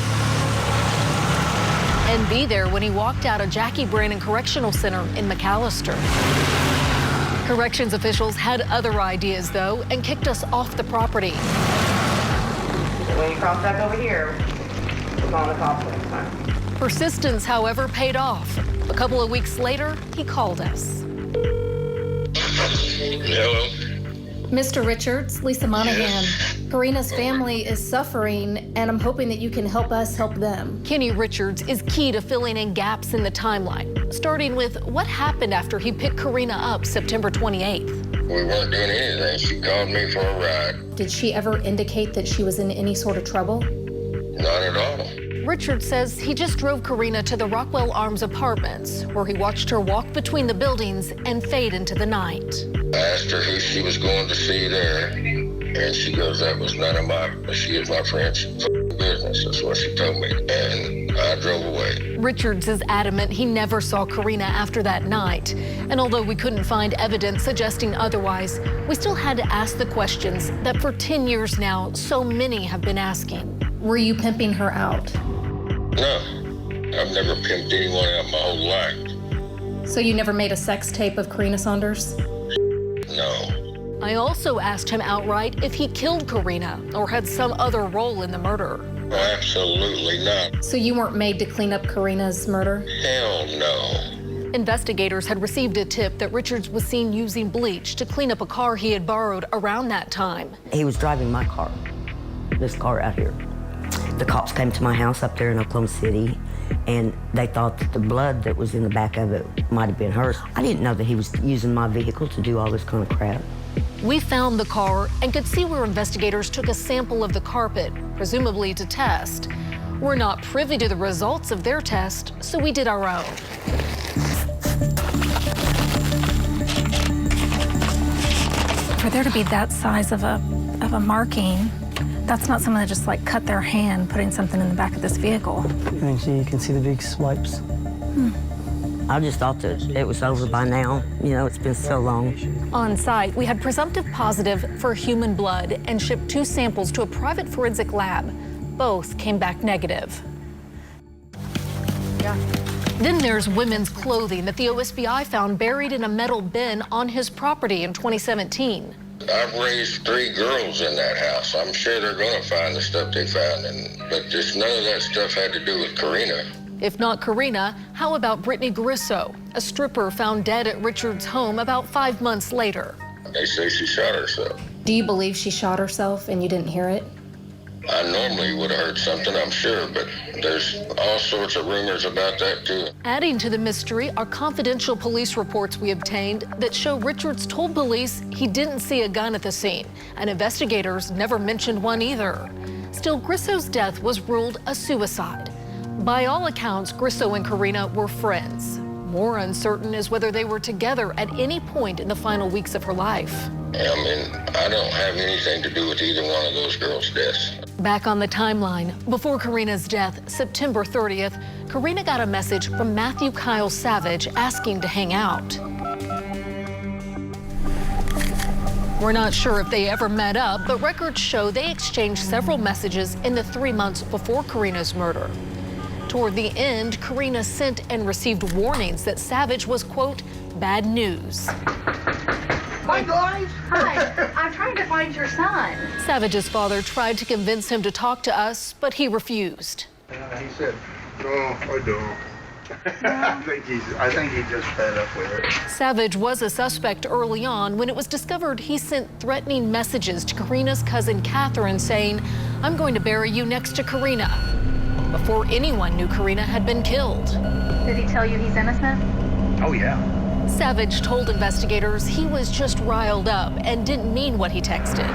[SPEAKER 6] and be there when he walked out of Jackie Brannon Correctional Center in McAllister. Corrections officials had other ideas, though, and kicked us off the property.
[SPEAKER 24] When you cross back over here,
[SPEAKER 10] gone a couple of times.
[SPEAKER 6] Persistence, however, paid off. A couple of weeks later, he called us.
[SPEAKER 1] Hello?
[SPEAKER 19] Mr. Richards, Lisa Monahan. Karina's family is suffering, and I'm hoping that you can help us help them.
[SPEAKER 6] Kenny Richards is key to filling in gaps in the timeline, starting with what happened after he picked Carina up September 28th.
[SPEAKER 1] We weren't doing anything. She called me for a ride.
[SPEAKER 19] Did she ever indicate that she was in any sort of trouble?
[SPEAKER 1] Not at all.
[SPEAKER 6] Richards says he just drove Carina to the Rockwell Arms Apartments, where he watched her walk between the buildings and fade into the night.
[SPEAKER 1] I asked her who she was going to see there, and she goes, that was none of my, she is my friend's business. That's what she told me, and I drove away.
[SPEAKER 6] Richards is adamant he never saw Carina after that night. And although we couldn't find evidence suggesting otherwise, we still had to ask the questions that for 10 years now, so many have been asking.
[SPEAKER 19] Were you pimping her out?
[SPEAKER 1] No, I've never pimped anyone out my whole life.
[SPEAKER 19] So you never made a sex tape of Carina Saunders?
[SPEAKER 1] No.
[SPEAKER 6] I also asked him outright if he killed Carina or had some other role in the murder.
[SPEAKER 1] Absolutely not.
[SPEAKER 19] So you weren't made to clean up Carina's murder?
[SPEAKER 1] Hell no.
[SPEAKER 6] Investigators had received a tip that Richards was seen using bleach to clean up a car he had borrowed around that time.
[SPEAKER 20] He was driving my car, this car out here. The cops came to my house up there in Oklahoma City, and they thought that the blood that was in the back of it might have been hers. I didn't know that he was using my vehicle to do all this kind of crap.
[SPEAKER 6] We found the car and could see where investigators took a sample of the carpet, presumably to test. We're not privy to the results of their test, so we did our own.
[SPEAKER 8] For there to be that size of a marking, that's not someone that just like cut their hand putting something in the back of this vehicle.
[SPEAKER 16] You can see the big swipes.
[SPEAKER 20] I just thought that it was over by now. You know, it's been so long.
[SPEAKER 6] On site, we had presumptive positive for human blood and shipped 2 samples to a private forensic lab. Both came back negative. Then there's women's clothing that the OSBI found buried in a metal bin on his property in 2017.
[SPEAKER 1] I've raised 3 girls in that house. I'm sure they're going to find the stuff they found, but just none of that stuff had to do with Carina.
[SPEAKER 6] If not Carina, how about Brittany Grisso, a stripper found dead at Richards' home about 5 months later?
[SPEAKER 1] They say she shot herself.
[SPEAKER 19] Do you believe she shot herself and you didn't hear it?
[SPEAKER 1] I normally would have heard something, I'm sure, but there's all sorts of rumors about that, too.
[SPEAKER 6] Adding to the mystery are confidential police reports we obtained that show Richards told police he didn't see a gun at the scene, and investigators never mentioned one either. Still, Grisso's death was ruled a suicide. By all accounts, Grisso and Carina were friends. More uncertain is whether they were together at any point in the final weeks of her life.
[SPEAKER 1] I mean, I don't have anything to do with either one of those girls' deaths.
[SPEAKER 6] Back on the timeline, before Carina's death, September 30th, Carina got a message from Matthew Kyle Savage asking to hang out. We're not sure if they ever met up, but records show they exchanged several messages in the 3 months before Carina's murder. Toward the end, Carina sent and received warnings that Savage was, quote, bad news.
[SPEAKER 17] Hi, guys. Hi. I'm trying to find your son.
[SPEAKER 6] Savage's father tried to convince him to talk to us, but he refused.
[SPEAKER 3] He said, no, I don't. I think he's just fed up with her.
[SPEAKER 6] Savage was a suspect early on when it was discovered he sent threatening messages to Carina's cousin Catherine saying, I'm going to bury you next to Carina, before anyone knew Carina had been killed.
[SPEAKER 19] Did he tell you he's innocent?
[SPEAKER 3] Oh, yeah.
[SPEAKER 6] Savage told investigators he was just riled up and didn't mean what he texted.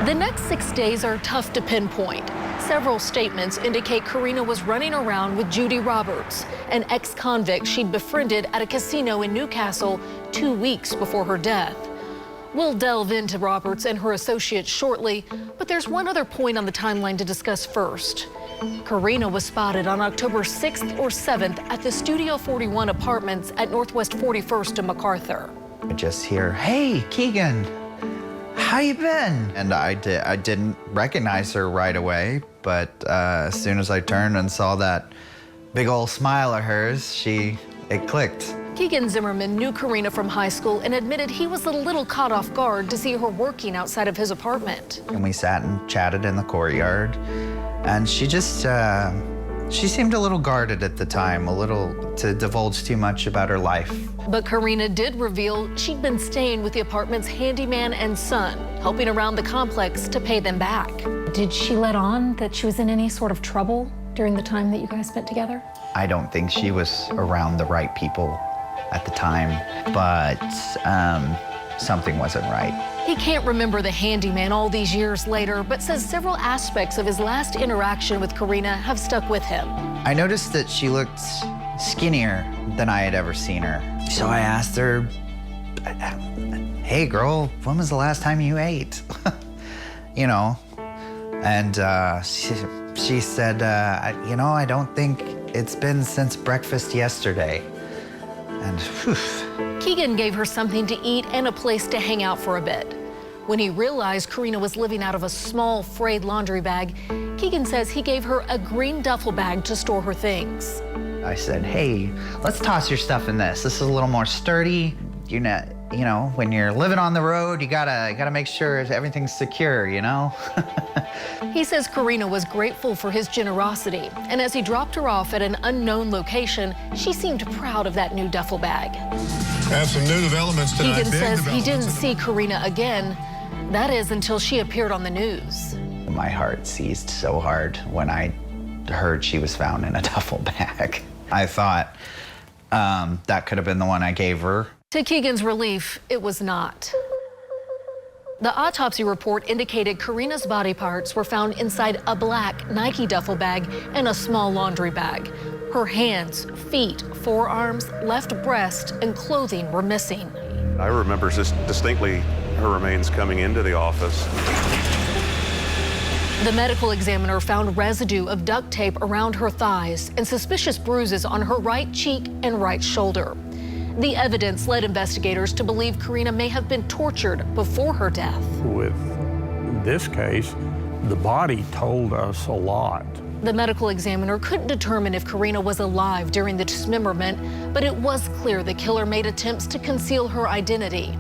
[SPEAKER 6] The next 6 days are tough to pinpoint. Several statements indicate Carina was running around with Judy Roberts, an ex-convict she'd befriended at a casino in Newcastle 2 weeks before her death. We'll delve into Roberts and her associates shortly, but there's one other point on the timeline to discuss first. Carina was spotted on October 6th or 7th at the Studio 41 apartments at Northwest 41st and MacArthur.
[SPEAKER 18] I just hear, hey, Keegan, how you been? And I didn't recognize her right away, but as soon as I turned and saw that big old smile of hers, it clicked.
[SPEAKER 6] Keegan Zimmerman knew Carina from high school and admitted he was a little caught off guard to see her working outside of his apartment.
[SPEAKER 18] And we sat and chatted in the courtyard, and she just She seemed a little guarded at the time, a little to divulge too much about her life.
[SPEAKER 6] But Carina did reveal she'd been staying with the apartment's handyman and son, helping around the complex to pay them back.
[SPEAKER 8] Did she let on that she was in any sort of trouble during the time that you guys spent together?
[SPEAKER 18] I don't think she was around the right people at the time, but something wasn't right.
[SPEAKER 6] He can't remember the handyman all these years later, but says several aspects of his last interaction with Carina have stuck with him.
[SPEAKER 18] I noticed that she looked skinnier than I had ever seen her. So I asked her, hey girl, when was the last time you ate? You know, and she said, you know, I don't think it's been since breakfast yesterday. And whew.
[SPEAKER 6] Keegan gave her something to eat and a place to hang out for a bit. When he realized Carina was living out of a small frayed laundry bag, Keegan says he gave her a green duffel bag to store her things.
[SPEAKER 18] I said, hey, let's toss your stuff in this. This is a little more sturdy. You know, when you're living on the road, you gotta make sure everything's secure, you know?
[SPEAKER 6] He says Carina was grateful for his generosity, and as he dropped her off at an unknown location, she seemed proud of that new duffel bag.
[SPEAKER 15] I have some new developments tonight.
[SPEAKER 6] Keegan says he didn't see Carina again. That is until she appeared on the news.
[SPEAKER 18] My heart seized so hard when I heard she was found in a duffel bag. I thought that could have been the one I gave her.
[SPEAKER 6] To Keegan's relief, it was not. The autopsy report indicated Carina's body parts were found inside a black Nike duffel bag and a small laundry bag. Her hands, feet, forearms, left breast, and clothing were missing.
[SPEAKER 4] I remember distinctly her remains coming into the office.
[SPEAKER 6] The medical examiner found residue of duct tape around her thighs and suspicious bruises on her right cheek and right shoulder. The evidence led investigators to believe Carina may have been tortured before her death.
[SPEAKER 5] With this case, the body told us a lot.
[SPEAKER 6] The medical examiner couldn't determine if Carina was alive during the dismemberment, but it was clear the killer made attempts to conceal her identity.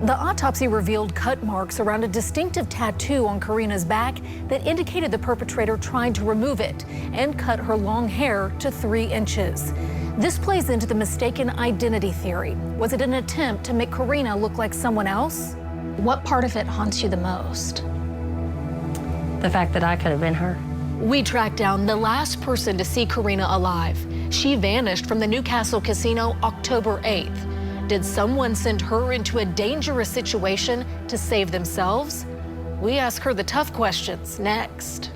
[SPEAKER 6] The autopsy revealed cut marks around a distinctive tattoo on Carina's back that indicated the perpetrator tried to remove it and cut her long hair to 3 inches. This plays into the mistaken identity theory. Was it an attempt to make Carina look like someone else?
[SPEAKER 8] What part of it haunts you the most?
[SPEAKER 11] The fact that I could have been her.
[SPEAKER 6] We tracked down the last person to see Carina alive. She vanished from the Newcastle casino October 8th. Did someone send her into a dangerous situation to save themselves? We ask her the tough questions next.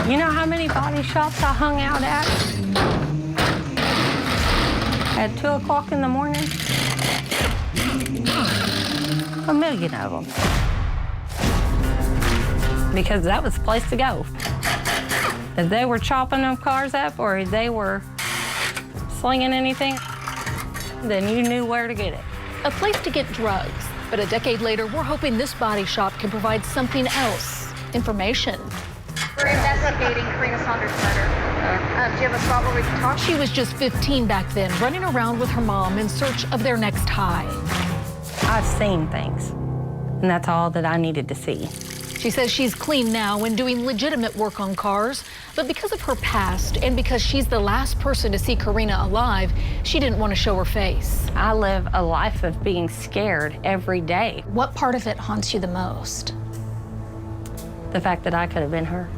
[SPEAKER 9] You know how many body shops I hung out at? At 2 o'clock in the morning? 1 million of them. Because that was the place to go. If they were chopping them cars up or if they were slinging anything, then you knew where to get it.
[SPEAKER 6] A place to get drugs, but a decade later, we're hoping this body shop can provide something else, information.
[SPEAKER 17] We're investigating Carina Saunders' murder. Do you have a spot where we can talk?
[SPEAKER 6] She was just 15 back then, running around with her mom in search of their next high.
[SPEAKER 9] I've seen things, and that's all that I needed to see.
[SPEAKER 6] She says she's clean now and doing legitimate work on cars, but because of her past and because she's the last person to see Carina alive, she didn't want to show her face.
[SPEAKER 9] I live a life of being scared every day.
[SPEAKER 8] What part of it haunts you the most?
[SPEAKER 9] The fact that I could have been her.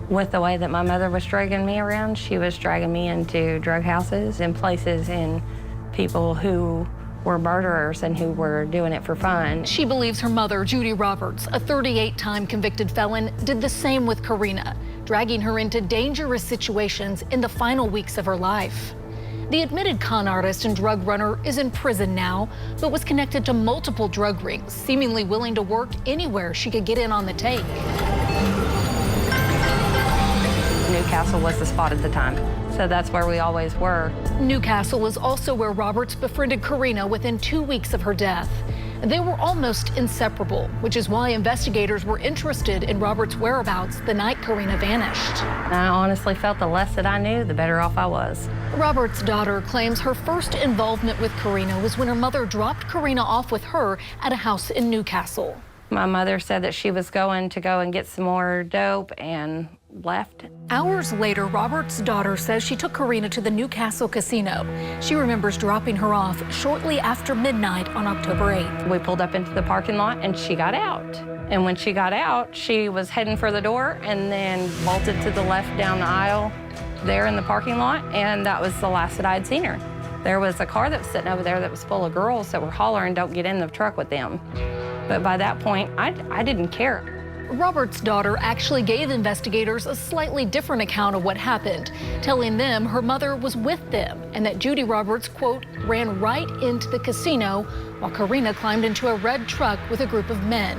[SPEAKER 9] With the way that my mother was dragging me around, she was dragging me into drug houses and places and people who were murderers and who were doing it for fun.
[SPEAKER 6] She believes her mother, Judy Roberts, a 38-time convicted felon, did the same with Carina, dragging her into dangerous situations in the final weeks of her life. The admitted con artist and drug runner is in prison now, but was connected to multiple drug rings, seemingly willing to work anywhere she could get in on the take.
[SPEAKER 9] Newcastle was the spot at the time. So that's where we always were.
[SPEAKER 6] Newcastle is also where Roberts befriended Carina within 2 weeks of her death. They were almost inseparable, which is why investigators were interested in Roberts' whereabouts the night Carina vanished.
[SPEAKER 9] I honestly felt the less that I knew, the better off I was.
[SPEAKER 6] Roberts' daughter claims her first involvement with Carina was when her mother dropped Carina off with her at a house in Newcastle.
[SPEAKER 9] My mother said that she was going to go and get some more dope and left.
[SPEAKER 6] Hours later, Roberts' daughter says she took Carina to the Newcastle casino. She remembers dropping her off shortly after midnight on October 8th.
[SPEAKER 9] We pulled up into the parking lot and she got out. And when she got out, she was heading for the door and then bolted to the left down the aisle there in the parking lot, and that was the last that I'd seen her. There was a car that was sitting over there that was full of girls that were hollering, "Don't get in the truck with them." But by that point, I didn't care.
[SPEAKER 6] Roberts' daughter actually gave investigators a slightly different account of what happened, telling them her mother was with them and that Judy Roberts, quote, ran right into the casino while Carina climbed into a red truck with a group of men.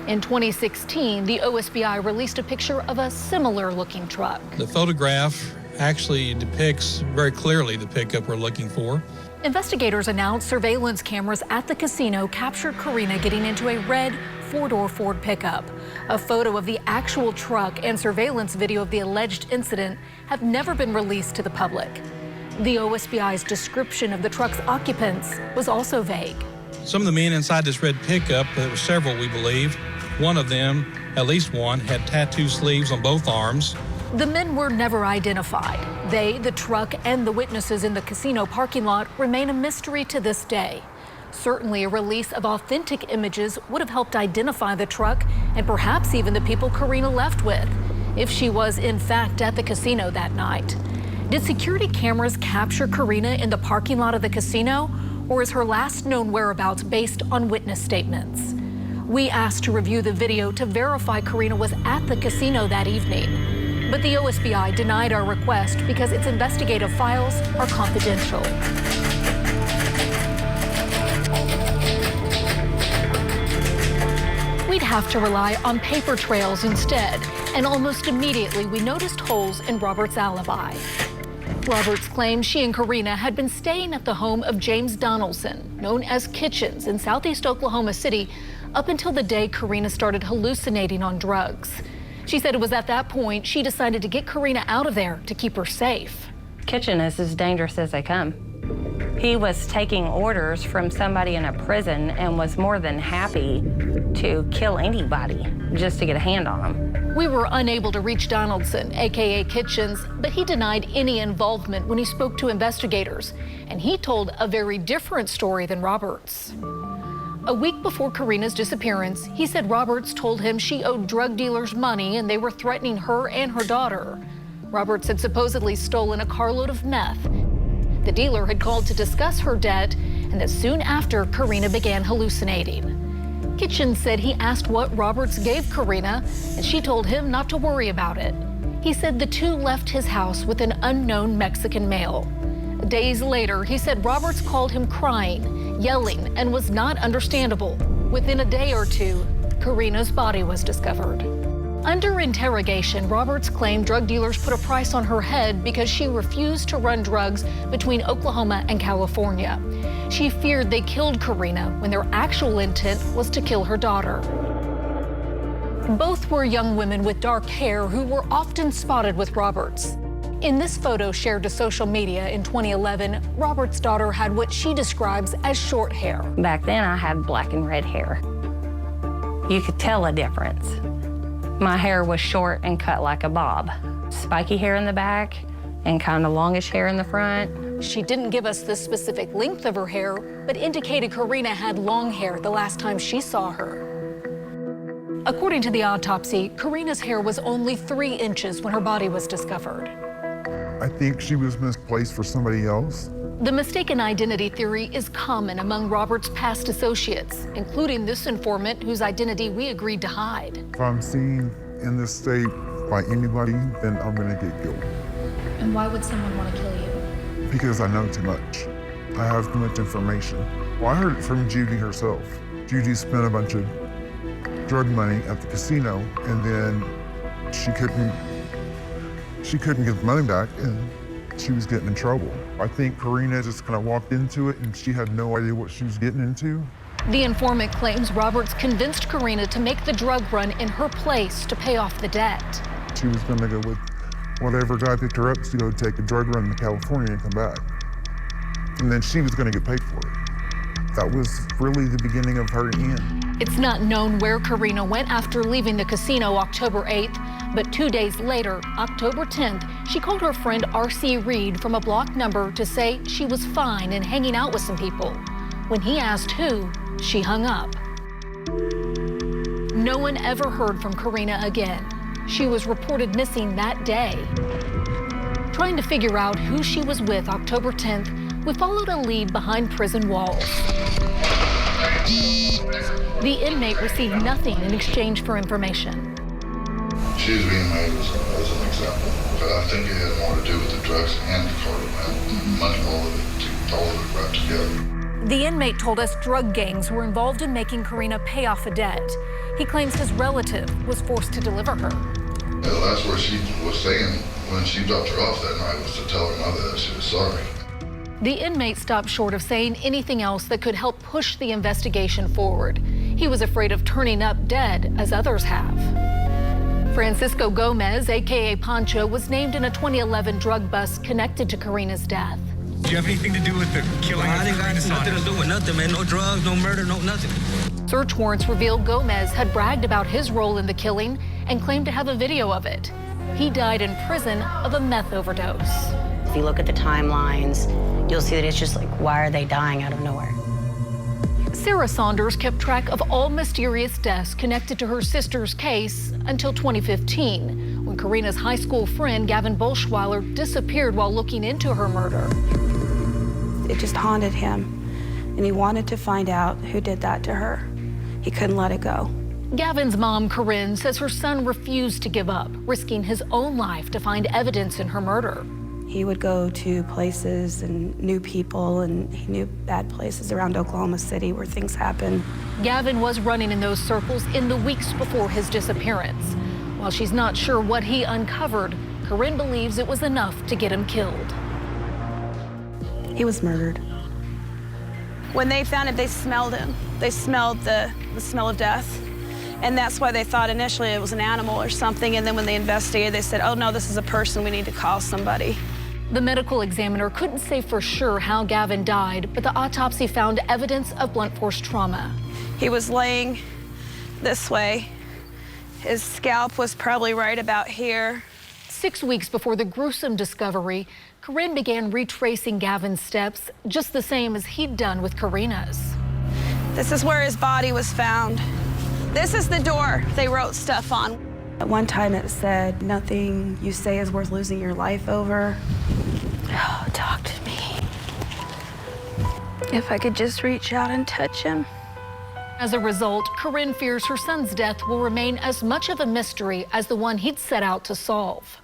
[SPEAKER 6] In 2016, the OSBI released a picture of a similar looking truck.
[SPEAKER 12] The photograph actually depicts very clearly the pickup we're looking for.
[SPEAKER 6] Investigators announced surveillance cameras at the casino captured Carina getting into a red four-door Ford pickup. A photo of the actual truck and surveillance video of the alleged incident have never been released to the public. The OSBI's description of the truck's occupants was also vague.
[SPEAKER 12] Some of the men inside this red pickup, there were several we believe, one of them, at least one, had tattoo sleeves on both arms.
[SPEAKER 6] The men were never identified. They, the truck, and the witnesses in the casino parking lot remain a mystery to this day. Certainly, a release of authentic images would have helped identify the truck and perhaps even the people Carina left with, if she was in fact at the casino that night. Did security cameras capture Carina in the parking lot of the casino, or is her last known whereabouts based on witness statements? We asked to review the video to verify Carina was at the casino that evening, but the OSBI denied our request because its investigative files are confidential. We'd have to rely on paper trails instead, and almost immediately we noticed holes in Roberts' alibi. Roberts claimed she and Carina had been staying at the home of James Donaldson, known as Kitchens, in southeast Oklahoma City, up until the day Carina started hallucinating on drugs. She said it was at that point she decided to get Carina out of there to keep her safe.
[SPEAKER 9] Kitchen is as dangerous as they come. He was taking orders from somebody in a prison and was more than happy to kill anybody just to get a hand on them.
[SPEAKER 6] We were unable to reach Donaldson, aka Kitchens, but he denied any involvement when he spoke to investigators, and he told a very different story than Roberts. A week before Carina's disappearance, he said Roberts told him she owed drug dealers money and they were threatening her and her daughter. Roberts had supposedly stolen a carload of meth. The dealer had called to discuss her debt, and that soon after, Carina began hallucinating. Kitchens said he asked what Roberts gave Carina, and she told him not to worry about it. He said the two left his house with an unknown Mexican male. Days later, he said Roberts called him crying, yelling, and was not understandable. Within a day or two, Carina's body was discovered. Under interrogation, Roberts claimed drug dealers put a price on her head because she refused to run drugs between Oklahoma and California. She feared they killed Carina when their actual intent was to kill her daughter. Both were young women with dark hair who were often spotted with Roberts. In this photo shared to social media in 2011, Roberts' daughter had what she describes as short hair.
[SPEAKER 9] Back then, I had black and red hair. You could tell a difference. My hair was short and cut like a bob. Spiky hair in the back and kind of longish hair in the front.
[SPEAKER 6] She didn't give us the specific length of her hair, but indicated Carina had long hair the last time she saw her. According to the autopsy, Carina's hair was only 3 inches when her body was discovered.
[SPEAKER 15] I think she was misplaced for somebody else.
[SPEAKER 6] The mistaken identity theory is common among Roberts' past associates, including this informant whose identity we agreed to hide.
[SPEAKER 15] If I'm seen in this state by anybody, then I'm gonna get killed.
[SPEAKER 19] And why would someone want to kill you?
[SPEAKER 15] Because I know too much. I have too much information. Well, I heard it from Judy herself. Judy spent a bunch of drug money at the casino, and then she couldn't get the money back, and she was getting in trouble. I think Carina just kind of walked into it and she had no idea what she was getting into.
[SPEAKER 6] The informant claims Roberts convinced Carina to make the drug run in her place to pay off the debt.
[SPEAKER 15] She was going to go with whatever guy picked her up to go take a drug run to California and come back. And then she was going to get paid for it. That was really the beginning of her end.
[SPEAKER 6] It's not known where Carina went after leaving the casino October 8th, but 2 days later, October 10th, she called her friend R.C. Reed from a blocked number to say she was fine and hanging out with some people. When he asked who, she hung up. No one ever heard from Carina again. She was reported missing that day. Trying to figure out who she was with October 10th, we followed a lead behind prison walls. The inmate received nothing in exchange for information.
[SPEAKER 7] She was being made as an example, but I think it had more to do with the drugs and the cartel, money, all of it wrapped together.
[SPEAKER 6] The inmate told us drug gangs were involved in making Carina pay off a debt. He claims his relative was forced to deliver her.
[SPEAKER 7] The last word she was saying when she dropped her off that night was to tell her mother that she was sorry.
[SPEAKER 6] The inmate stopped short of saying anything else that could help push the investigation forward. He was afraid of turning up dead, as others have. Francisco Gomez, a.k.a. Pancho, was named in a 2011 drug bust connected to Carina's death.
[SPEAKER 21] Do you have anything to do with the killing of Carina Saunders? Nothing to do with nothing, man. No drugs, no murder, no nothing.
[SPEAKER 6] Search warrants revealed Gomez had bragged about his role in the killing and claimed to have a video of it. He died in prison of a meth overdose.
[SPEAKER 22] If you look at the timelines, you'll see that it's just like, why are they dying out of nowhere?
[SPEAKER 6] Sarah Saunders kept track of all mysterious deaths connected to her sister's case until 2015, when Carina's high school friend, Gavin Bolschweiler, disappeared while looking into her murder.
[SPEAKER 23] It just haunted him, and he wanted to find out who did that to her. He couldn't let it go.
[SPEAKER 6] Gavin's mom, Corinne, says her son refused to give up, risking his own life to find evidence in her murder.
[SPEAKER 23] He would go to places and knew people, and he knew bad places around Oklahoma City where things happen.
[SPEAKER 6] Gavin was running in those circles in the weeks before his disappearance. While she's not sure what he uncovered, Corinne believes it was enough to get him killed.
[SPEAKER 23] He was murdered. When they found him, they smelled him. They smelled the smell of death. And that's why they thought initially it was an animal or something. And then when they investigated, they said, oh no, this is a person, we need to call somebody.
[SPEAKER 6] The medical examiner couldn't say for sure how Gavin died, but the autopsy found evidence of blunt force trauma.
[SPEAKER 23] He was laying this way. His scalp was probably right about here.
[SPEAKER 6] 6 weeks before the gruesome discovery, Corinne began retracing Gavin's steps, just the same as he'd done with Carina's.
[SPEAKER 23] This is where his body was found. This is the door they wrote stuff on. At one time it said, nothing you say is worth losing your life over. Oh, talk to me. If I could just reach out and touch him.
[SPEAKER 6] As a result, Corinne fears her son's death will remain as much of a mystery as the one he'd set out to solve.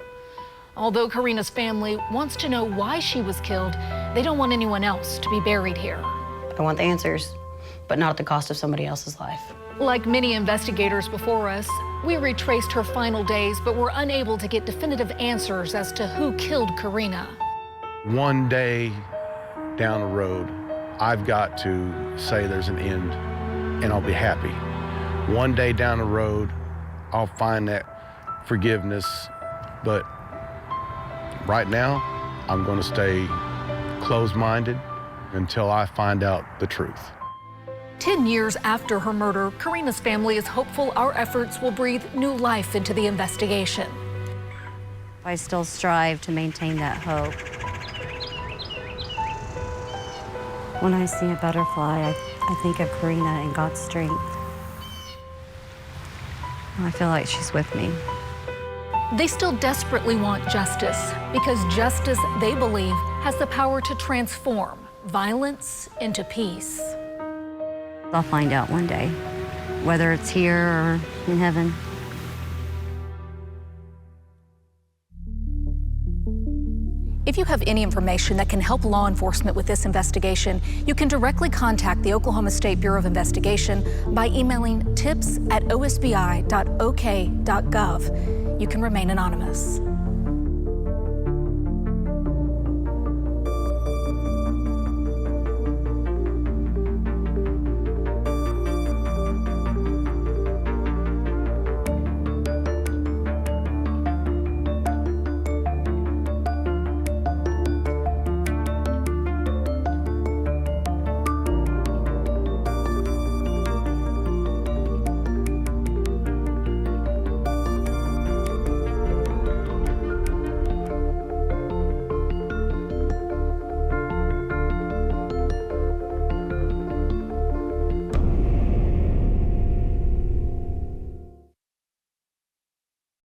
[SPEAKER 6] Although Carina's family wants to know why she was killed, they don't want anyone else to be buried here.
[SPEAKER 22] I want the answers, but not at the cost of somebody else's life.
[SPEAKER 6] Like many investigators before us, we retraced her final days, but were unable to get definitive answers as to who killed Carina.
[SPEAKER 25] One day down the road, I've got to say there's an end, and I'll be happy. One day down the road, I'll find that forgiveness, but right now, I'm going to stay closed-minded until I find out the truth.
[SPEAKER 6] 10 years after her murder, Carina's family is hopeful our efforts will breathe new life into the investigation.
[SPEAKER 2] I still strive to maintain that hope. When I see a butterfly, I think of Carina and God's strength. I feel like she's with me.
[SPEAKER 6] They still desperately want justice, because justice, they believe, has the power to transform violence into peace.
[SPEAKER 2] I'll find out one day, whether it's here or in heaven.
[SPEAKER 6] If you have any information that can help law enforcement with this investigation, you can directly contact the Oklahoma State Bureau of Investigation by emailing tips@osbi.ok.gov. You can remain anonymous.